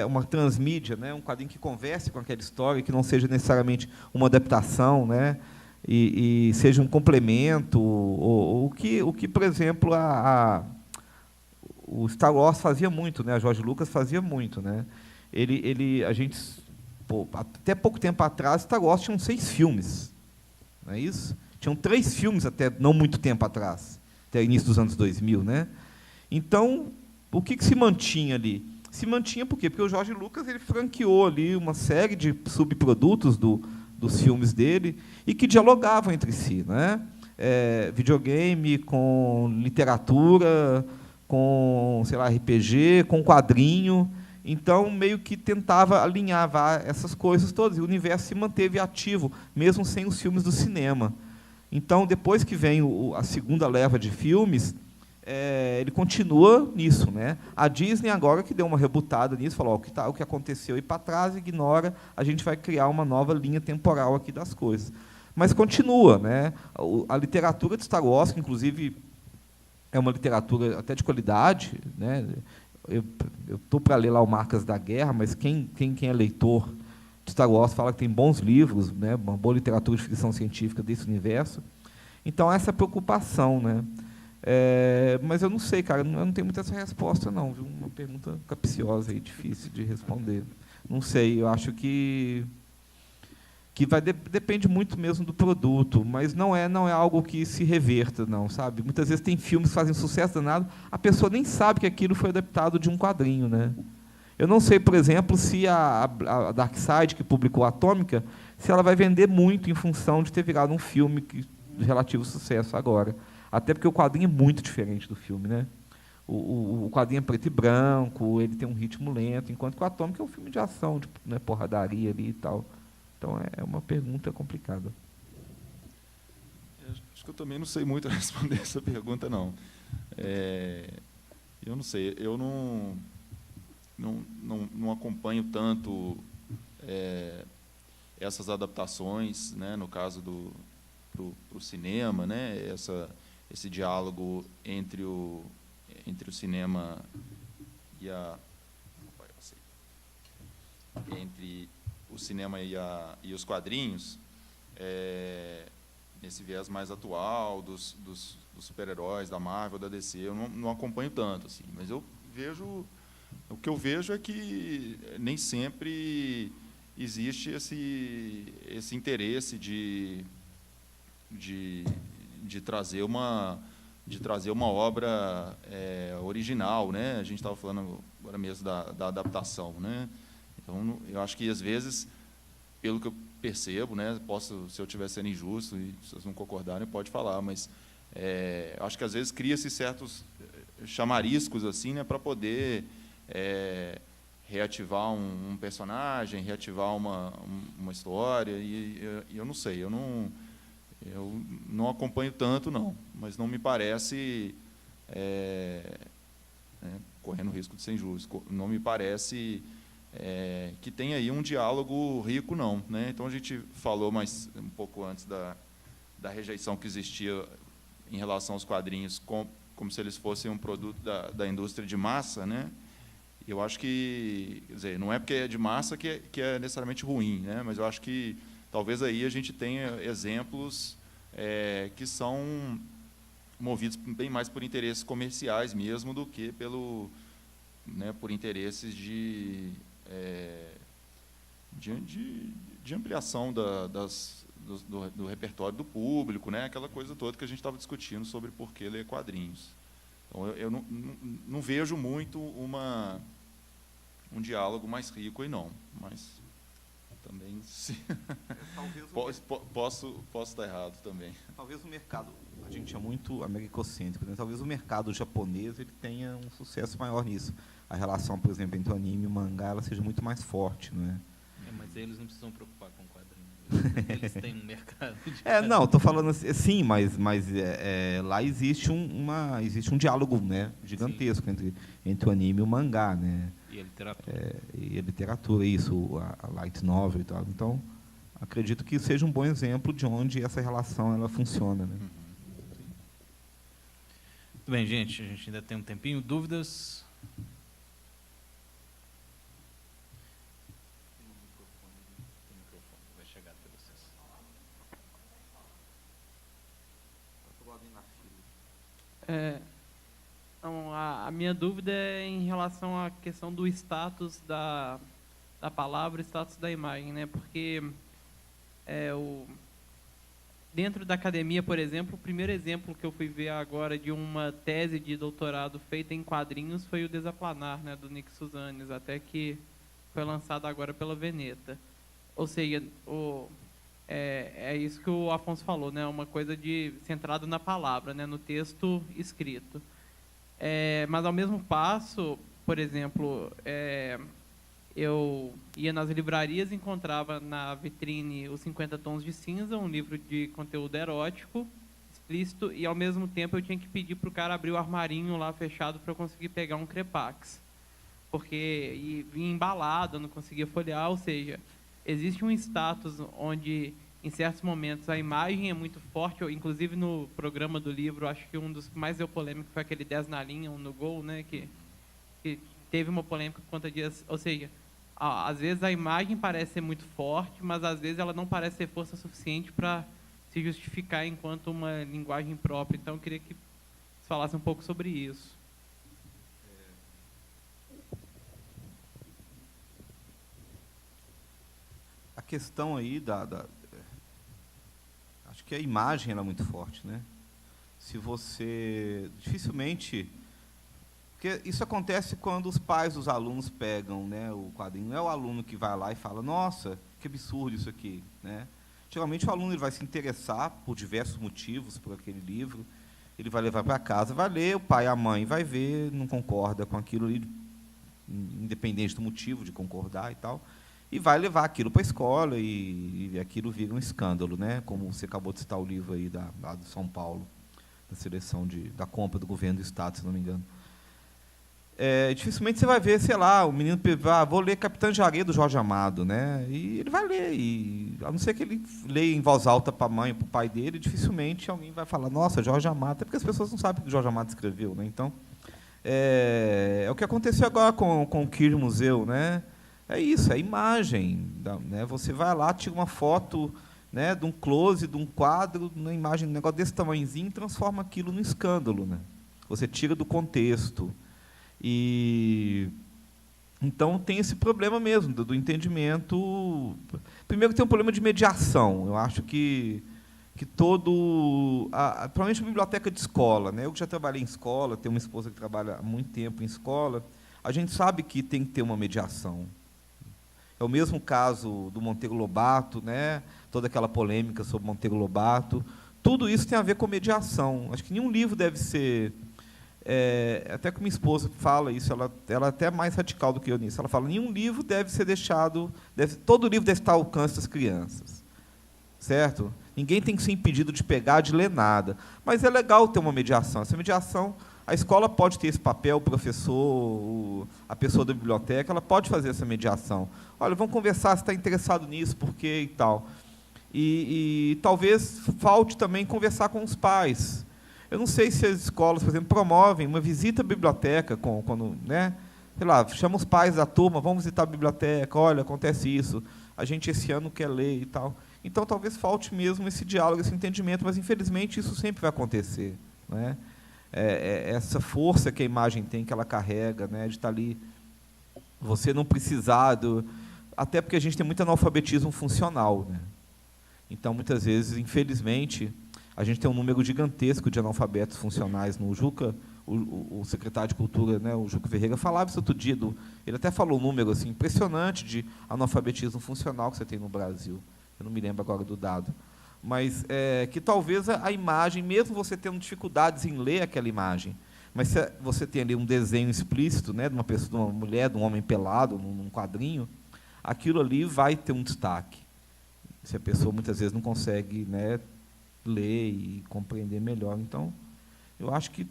uma transmídia, né, um quadrinho que converse com aquela história, que não seja necessariamente uma adaptação, né, e seja um complemento, o que, por exemplo, o Star Wars fazia muito, né, a George Lucas fazia muito, né, a gente, até pouco tempo atrás, Star Wars tinha 6 filmes, não é isso? Tinham 3 filmes até não muito tempo atrás, até o início dos anos 2000, né? Então, o que se mantinha ali? Se mantinha por quê? Porque o George Lucas ele franqueou ali uma série de subprodutos dos filmes dele e que dialogavam entre si, né? Videogame com literatura, com, sei lá, RPG, com quadrinho. Então, meio que tentava alinhar essas coisas todas. E o universo se manteve ativo, mesmo sem os filmes do cinema. Então, depois que vem a segunda leva de filmes, ele continua nisso, né? A Disney agora que deu uma rebutada nisso, falou, o que aconteceu e para trás, ignora, a gente vai criar uma nova linha temporal aqui das coisas. Mas continua, né? A literatura de Star Wars, que inclusive é uma literatura até de qualidade, né? Eu estou para ler lá o Marcas da Guerra, mas quem é leitor de Star Wars fala que tem bons livros, né, uma boa literatura de ficção científica desse universo. Então, essa é a preocupação, né? Mas eu não sei, cara, eu não tenho muita essa resposta, não, viu? Uma pergunta capciosa e difícil de responder. Não sei, eu acho que depende muito mesmo do produto, mas não é algo que se reverta, não, sabe? Muitas vezes tem filmes que fazem sucesso danado, a pessoa nem sabe que aquilo foi adaptado de um quadrinho, né? Eu não sei, por exemplo, se a Darkseid, que publicou Atômica, se ela vai vender muito em função de ter virado um filme de relativo sucesso agora. Até porque o quadrinho é muito diferente do filme, né? O quadrinho é preto e branco, ele tem um ritmo lento, enquanto que o Atômica é um filme de ação, de, né, porradaria ali e tal. Então, é uma pergunta complicada. Acho que eu também não sei muito responder essa pergunta, não. Eu não sei, eu não acompanho tanto essas adaptações, né, no caso pro cinema, né, esse diálogo entre o cinema e entre o cinema e os quadrinhos, nesse viés mais atual dos super-heróis, da Marvel, da DC, eu não acompanho tanto, assim, mas o que eu vejo é que nem sempre existe esse interesse de trazer uma obra original, né? A gente estava falando agora mesmo da adaptação, né? Então, eu acho que, às vezes, pelo que eu percebo, né, se eu estiver sendo injusto e se vocês não concordarem, pode falar, mas acho que, às vezes, cria-se certos chamariscos assim, né, para poder reativar um personagem, reativar uma história, e eu não sei, eu não acompanho tanto, não, mas não me parece, correndo o risco de ser injusto, não me parece que tem aí um diálogo rico, não, né? Então, a gente falou mais um pouco antes da rejeição que existia em relação aos quadrinhos, como se eles fossem um produto da indústria de massa, né? Eu acho que, quer dizer, não é porque é de massa que é necessariamente ruim, né? Mas eu acho que talvez aí a gente tenha exemplos que são movidos bem mais por interesses comerciais mesmo do que por interesses de de ampliação do repertório do público, né? Aquela coisa toda que a gente estava discutindo sobre por que ler quadrinhos. Então, eu não vejo muito um diálogo mais rico aí, não. Mas também posso estar errado também. Talvez o mercado, a gente é muito americocêntrico, né? Talvez o mercado japonês ele tenha um sucesso maior nisso. A relação, por exemplo, entre o anime e o mangá ela seja muito mais forte, não é? Mas eles não precisam preocupar com quadrinhos. Eles têm um mercado. Não, estou falando assim, sim, mas lá existe um diálogo, né, gigantesco entre o anime e o mangá, né? E a literatura. E a literatura, isso, a light novel e tal. Então, acredito que seja um bom exemplo de onde essa relação ela funciona, né? Muito bem, gente. A gente ainda tem um tempinho. Dúvidas? Vai chegar até vocês. Então, a minha dúvida é em relação à questão do status da palavra, status da imagem, né? Porque dentro da academia, por exemplo, o primeiro exemplo que eu fui ver agora de uma tese de doutorado feita em quadrinhos foi o Desaplanar, né, do Nick Suzanes, até que foi lançado agora pela Veneta. Ou seja, é isso que o Afonso falou, né? Uma coisa centrada na palavra, né? No texto escrito. Mas, ao mesmo passo, por exemplo, eu ia nas livrarias e encontrava na vitrine Os 50 Tons de Cinza, um livro de conteúdo erótico, explícito, e, ao mesmo tempo, eu tinha que pedir para o cara abrir o armarinho lá fechado para eu conseguir pegar um Crepax. Porque vinha embalado, eu não conseguia folhear, ou seja, existe um status onde, em certos momentos, a imagem é muito forte. Inclusive, no programa do livro, acho que um dos que mais deu polêmica foi aquele 10 na linha, um no gol, né, que teve uma polêmica por conta disso. Ou seja, às vezes a imagem parece ser muito forte, mas às vezes ela não parece ter força suficiente para se justificar enquanto uma linguagem própria. Então, eu queria que você falasse um pouco sobre isso. A questão aí acho que a imagem ela é muito forte, né? Se você dificilmente, porque isso acontece quando os pais dos alunos pegam, né, o quadrinho. Não é o aluno que vai lá e fala: nossa, que absurdo isso aqui, né? Geralmente o aluno ele vai se interessar por diversos motivos por aquele livro, ele vai levar para casa, vai ler, o pai e a mãe vai ver, não concorda com aquilo ali, independente do motivo de concordar e tal, e vai levar aquilo para a escola e aquilo vira um escândalo, né? Como você acabou de citar o livro aí lá do São Paulo, da seleção da compra do governo do estado, se não me engano. Dificilmente você vai ver, sei lá, o menino vou ler Capitã Jaré do Jorge Amado, né? E ele vai ler, e a não ser que ele leia em voz alta para a mãe, para o pai dele, dificilmente alguém vai falar: nossa, Jorge Amado, até porque as pessoas não sabem o que o Jorge Amado escreveu, né? Então, é o que aconteceu agora com o Queer Museu, né? É isso, é imagem, né? Você vai lá, tira uma foto, né, de um close, de um quadro, uma imagem, um negócio desse tamanhozinho, e transforma aquilo num escândalo, né? Você tira do contexto. E então tem esse problema mesmo do entendimento. Primeiro tem um problema de mediação. Eu acho que provavelmente a biblioteca de escola, né? Eu que já trabalhei em escola, tenho uma esposa que trabalha há muito tempo em escola, a gente sabe que tem que ter uma mediação. É o mesmo caso do Monteiro Lobato, né? Toda aquela polêmica sobre Monteiro Lobato. Tudo isso tem a ver com mediação. Acho que nenhum livro deve ser... até que minha esposa fala isso, ela é até mais radical do que eu nisso. Ela fala: nenhum livro deve ser deixado... todo livro deve estar ao alcance das crianças. Certo? Ninguém tem que ser impedido de pegar, de ler nada. Mas é legal ter uma mediação. Essa mediação... A escola pode ter esse papel, o professor, a pessoa da biblioteca, ela pode fazer essa mediação. Olha, vamos conversar, se está interessado nisso, por quê e tal. E talvez falte também conversar com os pais. Eu não sei se as escolas, por exemplo, promovem uma visita à biblioteca, quando, né, sei lá, chama os pais da turma, vamos visitar a biblioteca, olha, acontece isso, a gente esse ano quer ler e tal. Então, talvez falte mesmo esse diálogo, esse entendimento, mas, infelizmente, isso sempre vai acontecer, né? Essa força que a imagem tem, que ela carrega, né, de estar ali, você não precisar até porque a gente tem muito analfabetismo funcional, né? Então, muitas vezes, infelizmente, a gente tem um número gigantesco de analfabetos funcionais no Juca. O secretário de Cultura, né, o Juca Ferreira, falava isso outro dia. Ele até falou um número assim, impressionante de analfabetismo funcional que você tem no Brasil. Eu não me lembro agora do dado. Mas que talvez a imagem, mesmo você tendo dificuldades em ler aquela imagem, mas se você tem ali um desenho explícito, né, de uma pessoa, de uma mulher, de um homem pelado, num quadrinho, aquilo ali vai ter um destaque. Se a pessoa muitas vezes não consegue, né, ler e compreender melhor. Então, eu acho que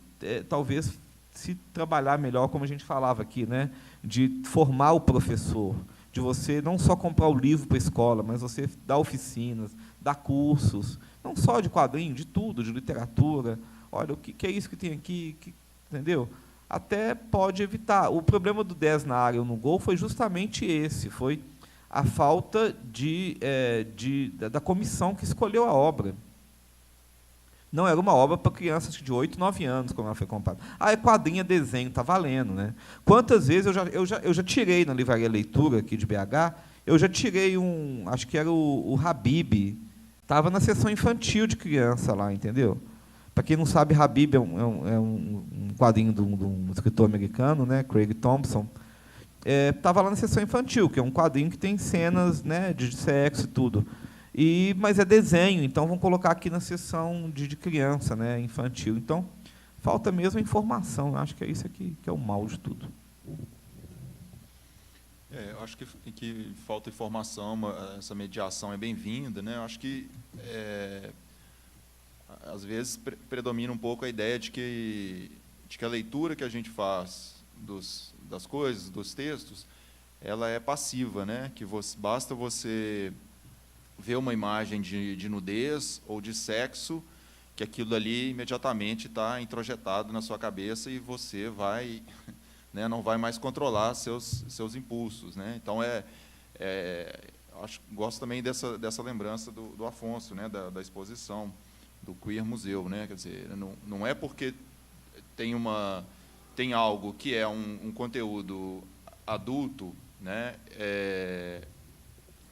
talvez se trabalhar melhor, como a gente falava aqui, né, de formar o professor, de você não só comprar o livro para a escola, mas você dar oficinas, dar cursos, não só de quadrinho, de tudo, de literatura. Olha, o que é isso que tem aqui, entendeu? Até pode evitar. O problema do 10 na área ou no gol foi justamente esse, foi a falta da comissão que escolheu a obra. Não era uma obra para crianças de 8, 9 anos, como ela foi comprada. É quadrinho, é desenho, está valendo, né? Quantas vezes eu já tirei na Livraria Leitura, aqui de BH, eu já tirei acho que era o Habib, estava na sessão infantil de criança lá, entendeu? Para quem não sabe, Habib é um quadrinho de um escritor americano, né, Craig Thompson. Estava lá na sessão infantil, que é um quadrinho que tem cenas, né, de sexo e tudo. Mas é desenho, então vamos colocar aqui na sessão de criança, né, infantil. Então, falta mesmo a informação. Acho que é isso aqui que é o mal de tudo. Eu acho que falta informação, essa mediação é bem-vinda, né? Eu acho que, às vezes, predomina um pouco a ideia de que a leitura que a gente faz das coisas, dos textos, ela é passiva, né? Que basta você ver uma imagem de nudez ou de sexo, que aquilo ali imediatamente está introjetado na sua cabeça e você vai, né, não vai mais controlar seus impulsos, né? Então, gosto também dessa lembrança do Afonso, né, da exposição do Queer Museu, né? Quer dizer, não é porque tem algo que é um conteúdo adulto, né,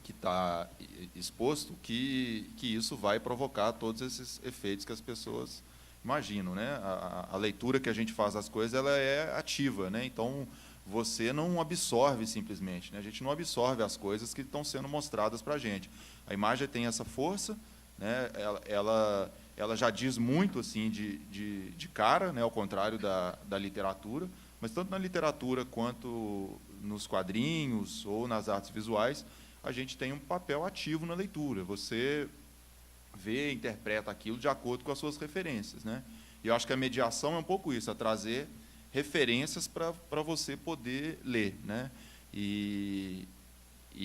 que está exposto, que isso vai provocar todos esses efeitos que as pessoas imaginam, né? A leitura que a gente faz das coisas, ela é ativa, né? Então, você não absorve simplesmente, né? A gente não absorve as coisas que estão sendo mostradas para a gente. A imagem tem essa força, né? Ela já diz muito assim de cara, né? Ao contrário da literatura, mas tanto na literatura quanto nos quadrinhos ou nas artes visuais, a gente tem um papel ativo na leitura. Você vê, interpreta aquilo de acordo com as suas referências, né? E eu acho que a mediação é um pouco isso, é trazer referências para você poder ler, né? E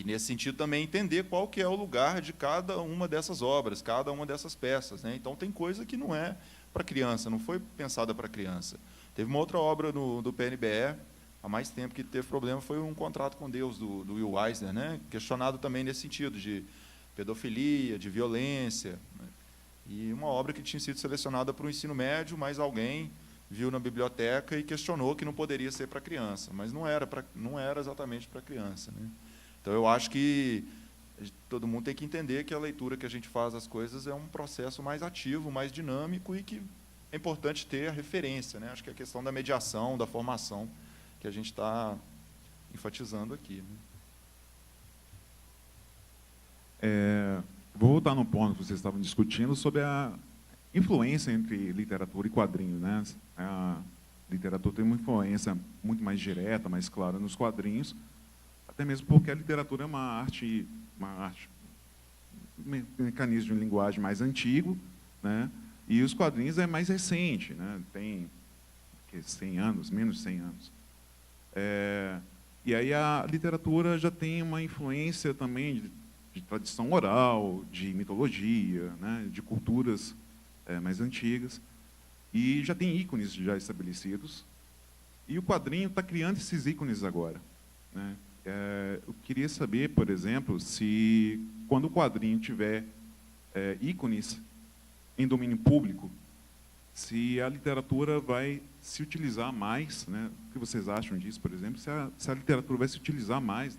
nesse sentido também entender qual que é o lugar de cada uma dessas obras, cada uma dessas peças, né? Então tem coisa que não é para criança, não foi pensada para criança. Teve uma outra obra do PNBE, há mais tempo, que teve problema, foi Um Contrato com Deus, do Will Eisner, né? Questionado também nesse sentido, de pedofilia, de violência, né? E uma obra que tinha sido selecionada para o ensino médio, mas alguém viu na biblioteca e questionou que não poderia ser para criança, mas não era exatamente para criança, né? Então, eu acho que todo mundo tem que entender que a leitura que a gente faz das coisas é um processo mais ativo, mais dinâmico, e que é importante ter a referência, né? Acho que é a questão da mediação, da formação, que a gente está enfatizando aqui, né? Vou voltar no ponto que vocês estavam discutindo sobre a influência entre literatura e quadrinho, né? A literatura tem uma influência muito mais direta, mais clara nos quadrinhos, até mesmo porque a literatura é uma arte, um mecanismo de linguagem mais antigo, né? E os quadrinhos é mais recente, né? Tem 100 anos, menos de 100 anos. E aí a literatura já tem uma influência também de tradição oral, de mitologia, né? De culturas mais antigas, e já tem ícones já estabelecidos, e o quadrinho está criando esses ícones agora, né? Eu queria saber, por exemplo, se quando o quadrinho tiver ícones em domínio público, se a literatura vai se utilizar mais, né? O que vocês acham disso, por exemplo? Se a literatura vai se utilizar mais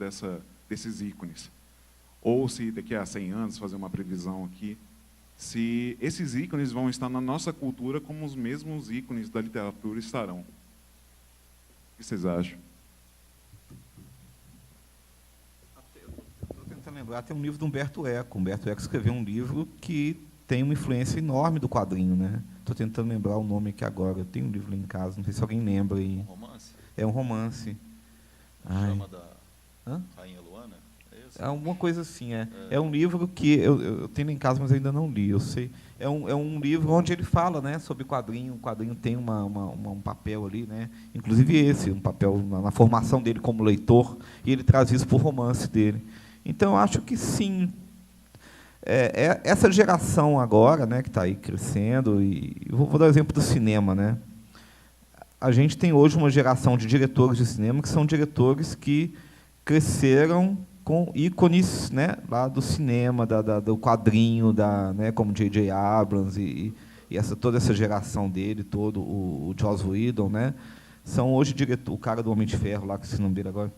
desses ícones. Ou se daqui a 100 anos, fazer uma previsão aqui, se esses ícones vão estar na nossa cultura como os mesmos ícones da literatura estarão. O que vocês acham? Estou tentando lembrar, tem um livro do Humberto Eco. Humberto Eco escreveu um livro que tem uma influência enorme do quadrinho, né? Estou tentando lembrar o nome aqui agora. Eu tenho um livro lá em casa, não sei se alguém lembra aí. Um romance? É um romance. Chama da Hã? Rainha Luana? É isso? É alguma coisa assim, é um livro que eu tenho lá em casa, mas ainda não li, eu sei. É um livro onde ele fala, né, sobre quadrinho. O quadrinho tem um papel ali, né? Inclusive esse, um papel na formação dele como leitor, e ele traz isso para o romance dele. Então, eu acho que sim. Essa geração agora, né, que está aí crescendo, e eu vou dar o exemplo do cinema, né? A gente tem hoje uma geração de diretores de cinema que são diretores que cresceram com ícones, né, lá do cinema, do quadrinho, né, como J.J. Abrams e toda essa geração dele, todo o Joss Whedon, né, são hoje o cara do Homem de Ferro, lá que se o nome dele agora,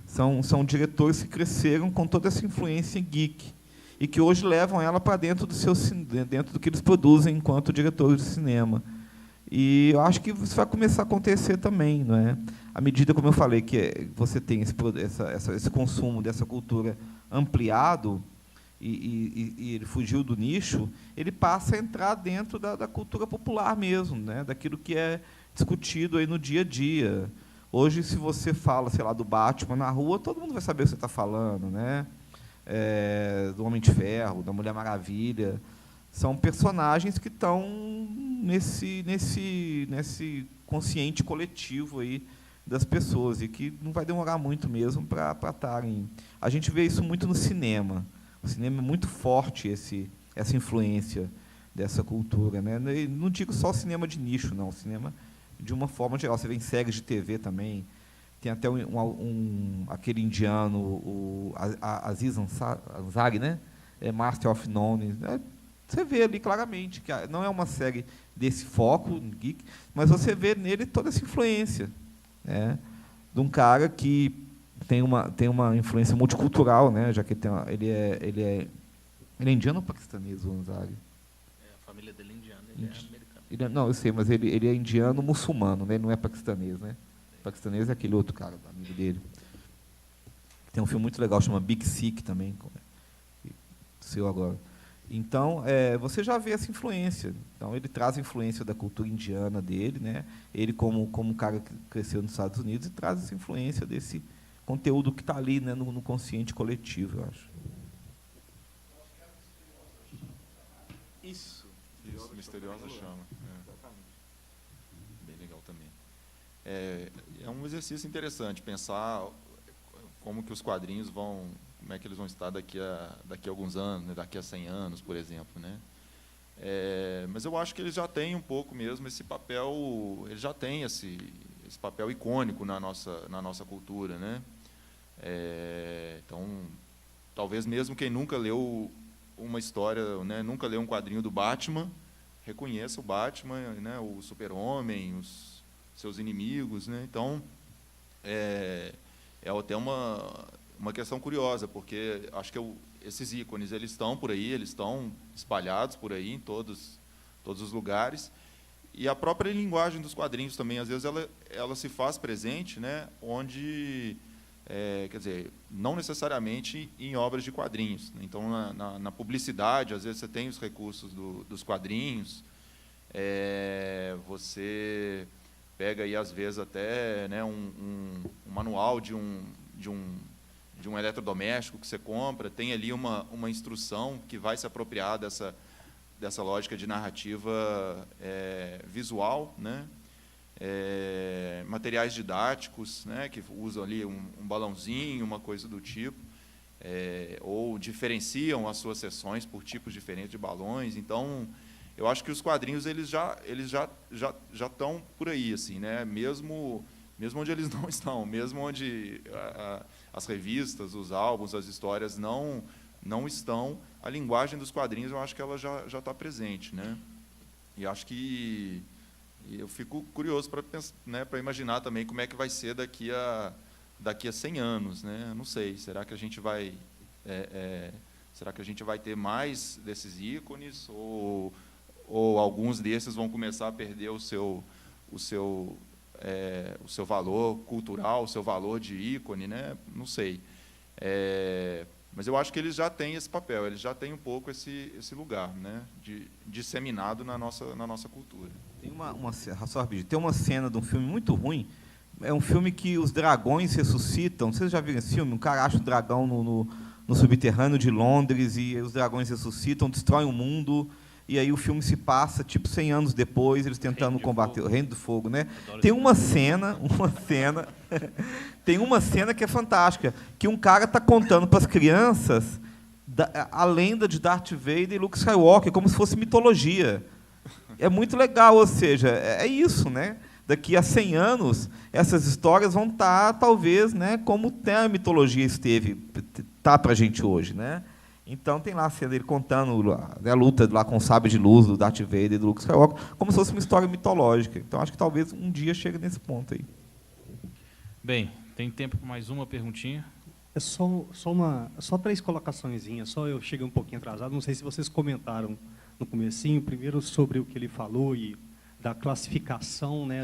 são diretores que cresceram com toda essa influência geek e que hoje levam ela para dentro do que eles produzem enquanto diretores de cinema. E eu acho que isso vai começar a acontecer também, não é? À medida, como eu falei, que você tem esse consumo dessa cultura ampliado e ele fugiu do nicho, ele passa a entrar dentro da cultura popular mesmo, né? Daquilo que é discutido aí no dia a dia. Hoje, se você fala, sei lá, do Batman na rua, todo mundo vai saber o que você está falando, né? Do Homem de Ferro, da Mulher Maravilha. São personagens que estão nesse consciente coletivo aí das pessoas e que não vai demorar muito mesmo para estarem. A gente vê isso muito no cinema. O cinema é muito forte essa influência dessa cultura, né? E não digo só o cinema de nicho, não. O cinema de uma forma geral. Você vê em séries de TV também. Tem até aquele indiano, o Aziz Ansari, né? Master of None. Você vê ali claramente que não é uma série desse foco geek, mas você vê nele toda essa influência, né, de um cara que tem uma influência multicultural, né, já que ele é indiano ou paquistanês, o Ansari? A família dele é indiana, ele é americano. Não, eu sei, mas ele é indiano muçulmano, né, ele não é paquistanês, né? O paquistanês é aquele outro cara, amigo dele. Tem um filme muito legal, chama Big Sick também, seu agora. Então, você já vê essa influência. Então, ele traz a influência da cultura indiana dele, né? Ele, como um cara que cresceu nos Estados Unidos, e traz essa influência desse conteúdo que está ali, né, no consciente coletivo, eu acho. Isso, Misteriosa Chama. Bem legal também. É um exercício interessante, pensar como que os quadrinhos como é que eles vão estar daqui a alguns anos, né? Daqui a 100 anos, por exemplo, né? Mas eu acho que eles já têm um pouco mesmo esse papel, eles já têm esse papel icônico na nossa cultura, né? Então, talvez mesmo quem nunca leu uma história, né, nunca leu um quadrinho do Batman, reconheça o Batman, né, o Super-Homem, os seus inimigos, né? Então, é até uma questão curiosa, porque acho que esses ícones eles estão por aí, eles estão espalhados por aí em todos os lugares, e a própria linguagem dos quadrinhos também, às vezes ela se faz presente, né, onde, quer dizer, não necessariamente em obras de quadrinhos, né? Então, na publicidade, às vezes você tem os recursos dos quadrinhos, você pega aí às vezes até, né, um manual de um eletrodoméstico que você compra, tem ali uma instrução que vai se apropriar dessa lógica de narrativa visual, né? Materiais didáticos, né, que usam ali um balãozinho, uma coisa do tipo, ou diferenciam as suas sessões por tipos diferentes de balões. Então, eu acho que os quadrinhos eles já estão por aí, assim, né? Mesmo onde eles não estão, mesmo onde as revistas, os álbuns, as histórias não estão, a linguagem dos quadrinhos, eu acho que ela já está presente, né? E acho que eu fico curioso para, né, para imaginar também como é que vai ser daqui a daqui a 100 anos, né? Não sei, será que a gente vai ter mais desses ícones ou alguns desses vão começar a perder o seu valor cultural, o seu valor de ícone, né? Não sei. Mas eu acho que eles já têm esse papel, eles já têm um pouco esse lugar, né? Disseminado na nossa cultura. Tem uma cena de um filme muito ruim. É um filme que os dragões ressuscitam. Vocês já viram esse filme? Um cara acha um dragão no subterrâneo de Londres e os dragões ressuscitam, destroem o mundo. E aí o filme se passa, tipo, 100 anos depois, eles tentando combater o Reino do Fogo, né? Tem uma cena que é fantástica, que um cara está contando para as crianças a lenda de Darth Vader e Luke Skywalker, como se fosse mitologia. É muito legal, ou seja, é isso, né? Daqui a 100 anos, essas histórias vão estar, talvez, né, como a mitologia está para a gente hoje, né? Então, tem lá a cena dele contando a luta lá com o sabre de luz do Darth Vader e do Luke Skywalker, como se fosse uma história mitológica. Então, acho que talvez um dia chegue nesse ponto aí. Bem, tem tempo para mais uma perguntinha? É só 3 colocaçõezinhas, só eu cheguei um pouquinho atrasado, não sei se vocês comentaram no comecinho, primeiro sobre o que ele falou e da classificação, né,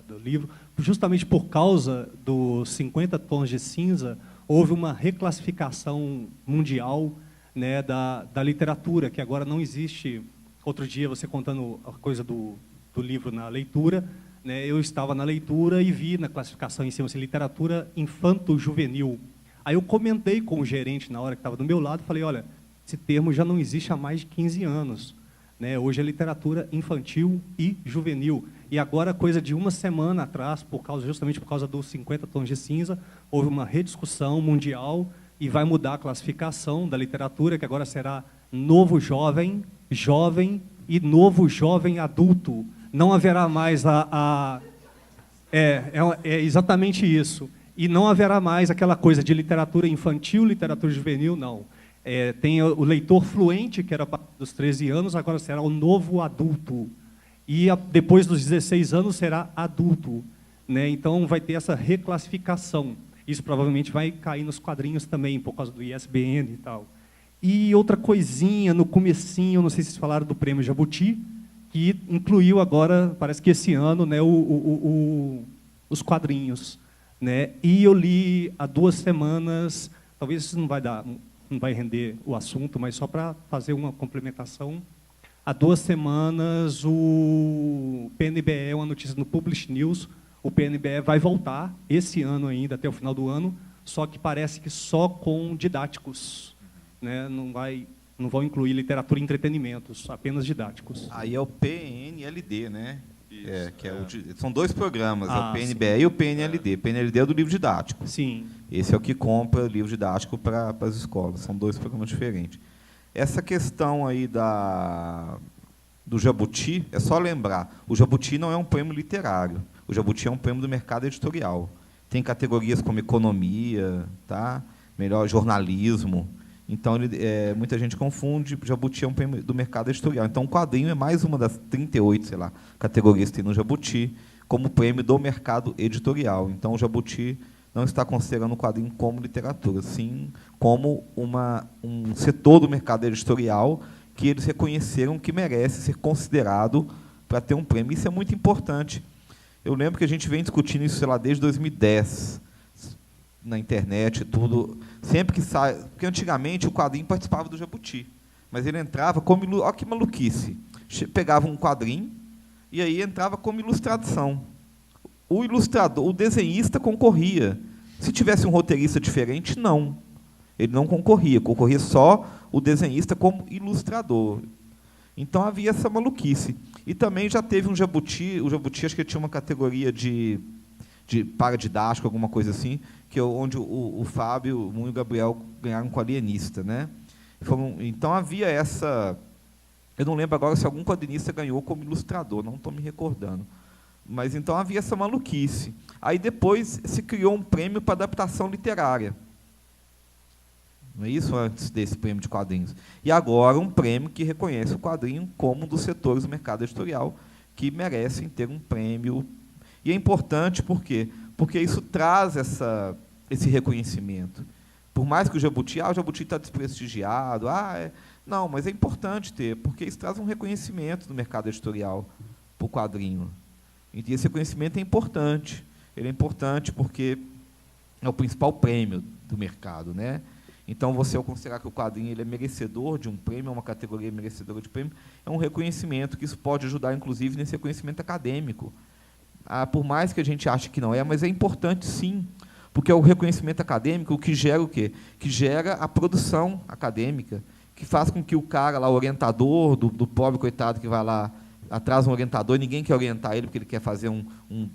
do livro. Justamente por causa dos 50 tons de cinza, houve uma reclassificação mundial, né, da literatura, que agora não existe. Outro dia, você contando a coisa do livro na leitura, né, eu estava na leitura e vi na classificação em cima assim, literatura infanto-juvenil. Aí eu comentei com o gerente na hora que estava do meu lado, falei, olha, esse termo já não existe há mais de 15 anos. Né? Hoje é literatura infantil e juvenil. E agora, coisa de uma semana atrás, justamente por causa dos 50 tons de cinza, houve uma rediscussão mundial e vai mudar a classificação da literatura, que agora será novo jovem, jovem e novo jovem adulto. Não haverá mais é exatamente isso. E não haverá mais aquela coisa de literatura infantil, literatura juvenil, não. Tem o leitor fluente, que era dos 13 anos, agora será o novo adulto. E depois dos 16 anos será adulto. Né? Então, vai ter essa reclassificação. Isso provavelmente vai cair nos quadrinhos também, por causa do ISBN e tal. E outra coisinha, no comecinho, não sei se vocês falaram do Prêmio Jabuti, que incluiu agora, parece que esse ano, né, os quadrinhos. Né? E eu li há 2 semanas, talvez isso não vai render o assunto, mas só para fazer uma complementação. Há 2 semanas, o PNBE, uma notícia no Publish News, o PNBE vai voltar, esse ano ainda, até o final do ano, só que parece que só com didáticos. Né? Não vão incluir literatura e entretenimentos, apenas didáticos. Aí é o PNLD, né? São 2 programas, o PNBE e o PNLD. O PNLD é do livro didático. Sim. Esse é o que compra o livro didático para as escolas. São 2 programas diferentes. Essa questão aí do Jabuti, é só lembrar, o Jabuti não é um prêmio literário. O Jabuti é um prêmio do mercado editorial. Tem categorias como economia, tá? Melhor jornalismo. Então, muita gente confunde, Jabuti é um prêmio do mercado editorial. Então, o quadrinho é mais uma das 38, categorias que tem no Jabuti, como prêmio do mercado editorial. Então, o Jabuti não está considerando o quadrinho como literatura, sim como um setor do mercado editorial que eles reconheceram que merece ser considerado para ter um prêmio. Isso é muito importante. Eu lembro que a gente vem discutindo isso, desde 2010, na internet e tudo. Sempre que sai... Porque, antigamente, o quadrinho participava do Jabuti. Mas ele entrava como... Olha que maluquice. Pegava um quadrinho e aí entrava como ilustração. O ilustrador, o desenhista concorria. Se tivesse um roteirista diferente, não. Ele não concorria. Concorria só o desenhista como ilustrador. Então, havia essa maluquice. E também já teve um Jabuti... O Jabuti, acho que ele tinha uma categoria de paradidático, alguma coisa assim, onde o Fábio, o Munho e o Gabriel ganharam com Alienista. Né? Então, havia essa... Eu não lembro agora se algum quadrinista ganhou como ilustrador, não estou me recordando. Mas, então, havia essa maluquice. Aí, depois, se criou um prêmio para adaptação literária. Não é isso? Antes desse prêmio de quadrinhos. E agora, um prêmio que reconhece o quadrinho como um dos setores do mercado editorial que merecem ter um prêmio. E é importante por quê? porque isso traz esse reconhecimento. Por mais que o jabuti está desprestigiado, não, mas é importante ter, porque isso traz um reconhecimento no mercado editorial para o quadrinho. E esse reconhecimento é importante. Ele é importante porque é o principal prêmio do mercado, né? Então, você, ao considerar que o quadrinho ele é merecedor de um prêmio, é uma categoria merecedora de prêmio, é um reconhecimento que isso pode ajudar, inclusive, nesse reconhecimento acadêmico. Por mais que a gente ache que não é, mas é importante, sim, porque é o reconhecimento acadêmico que gera o quê? Que gera a produção acadêmica, que faz com que o cara lá, o orientador do pobre coitado que vai lá atrás de um orientador, e ninguém quer orientar ele porque ele quer fazer um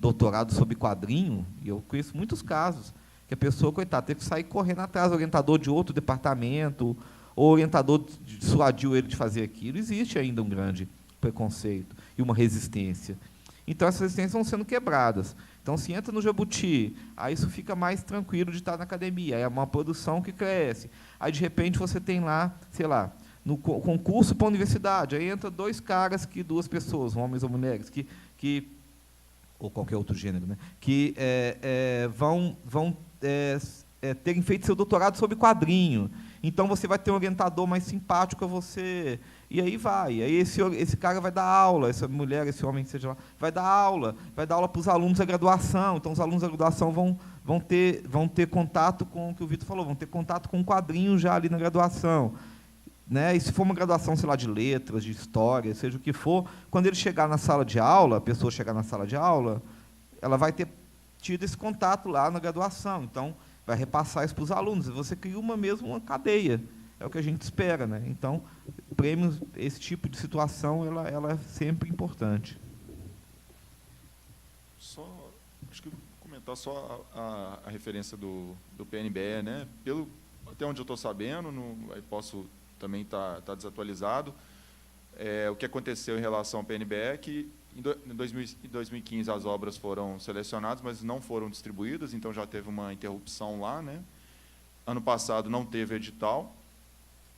doutorado sobre quadrinho, e eu conheço muitos casos, que a pessoa, coitada, teve que sair correndo atrás do orientador de outro departamento, ou o orientador dissuadiu ele de fazer aquilo. Existe ainda um grande preconceito e uma resistência. Então, essas resistências vão sendo quebradas. Então, se entra no jabuti, aí isso fica mais tranquilo de estar na academia, aí é uma produção que cresce. Aí, de repente, você tem lá, sei lá, no concurso para a universidade, aí entra duas pessoas, homens ou mulheres, ou qualquer outro gênero, né, que vão terem feito seu doutorado sobre quadrinho. Então, você vai ter um orientador mais simpático a você, e aí vai. Aí esse cara vai dar aula, essa mulher, esse homem, seja lá, vai dar aula para os alunos da graduação. Então, os alunos da graduação vão ter contato com o que o Vitor falou, vão ter contato com o quadrinho já ali na graduação. Né? E se for uma graduação, sei lá, de letras, de história, seja o que for, quando ele chegar na sala de aula, a pessoa chegar na sala de aula, ela vai ter tido esse contato lá na graduação. Então, vai repassar isso para os alunos. Você cria uma cadeia. É o que a gente espera. Né? Então, prêmios, esse tipo de situação, ela é sempre importante. Acho que vou comentar só a referência do PNBE. Né? Até onde eu estou sabendo, aí posso também está desatualizado. O que aconteceu em relação ao PNBE é que, em 2015, as obras foram selecionadas, mas não foram distribuídas, então já teve uma interrupção lá. Né? Ano passado não teve edital,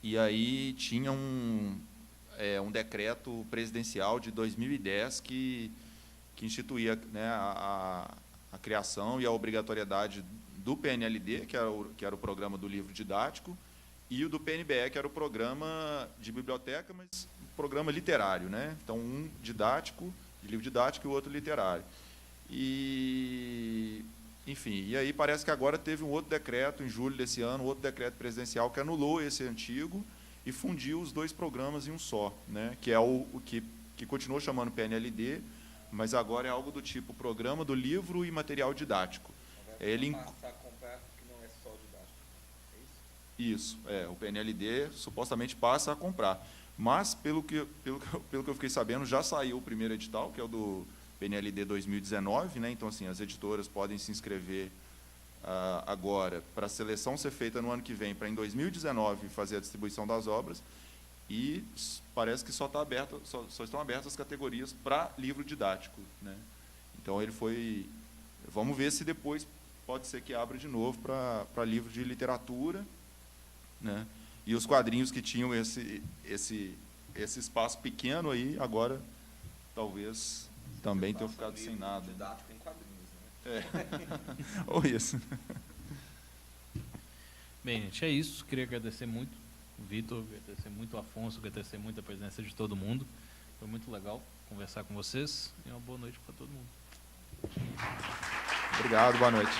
e aí tinha um decreto presidencial de 2010 que instituía, né, a criação e a obrigatoriedade do PNLD, que era o programa do livro didático, e o do PNBE, que era o programa de biblioteca, mas programa literário. Né? Então, um didático, de livro didático, e o outro literário. Enfim, e aí parece que agora teve um outro decreto, em julho desse ano, um outro decreto presidencial que anulou esse antigo e fundiu os dois programas em um só, né? Que é o que continuou chamando PNLD, mas agora é algo do tipo Programa do Livro e Material Didático. Ele passar a comprar que não é só didático. É isso? Isso, o PNLD supostamente passa a comprar. Mas, pelo que eu fiquei sabendo, já saiu o primeiro edital, que é o do PNLD 2019, né? Então, assim, as editoras podem se inscrever agora para a seleção ser feita no ano que vem, para em 2019 fazer a distribuição das obras, e parece que só estão abertas as categorias para livro didático. Né? Então, vamos ver se depois pode ser que abra de novo para livro de literatura, né? E os quadrinhos que tinham esse espaço pequeno aí, agora talvez também tenham ficado sem nada. Didático em quadrinhos, né? Ou isso. Bem, gente, é isso. Queria agradecer muito o Vitor, agradecer muito o Afonso, agradecer muito a presença de todo mundo. Foi muito legal conversar com vocês e uma boa noite para todo mundo. Obrigado, boa noite.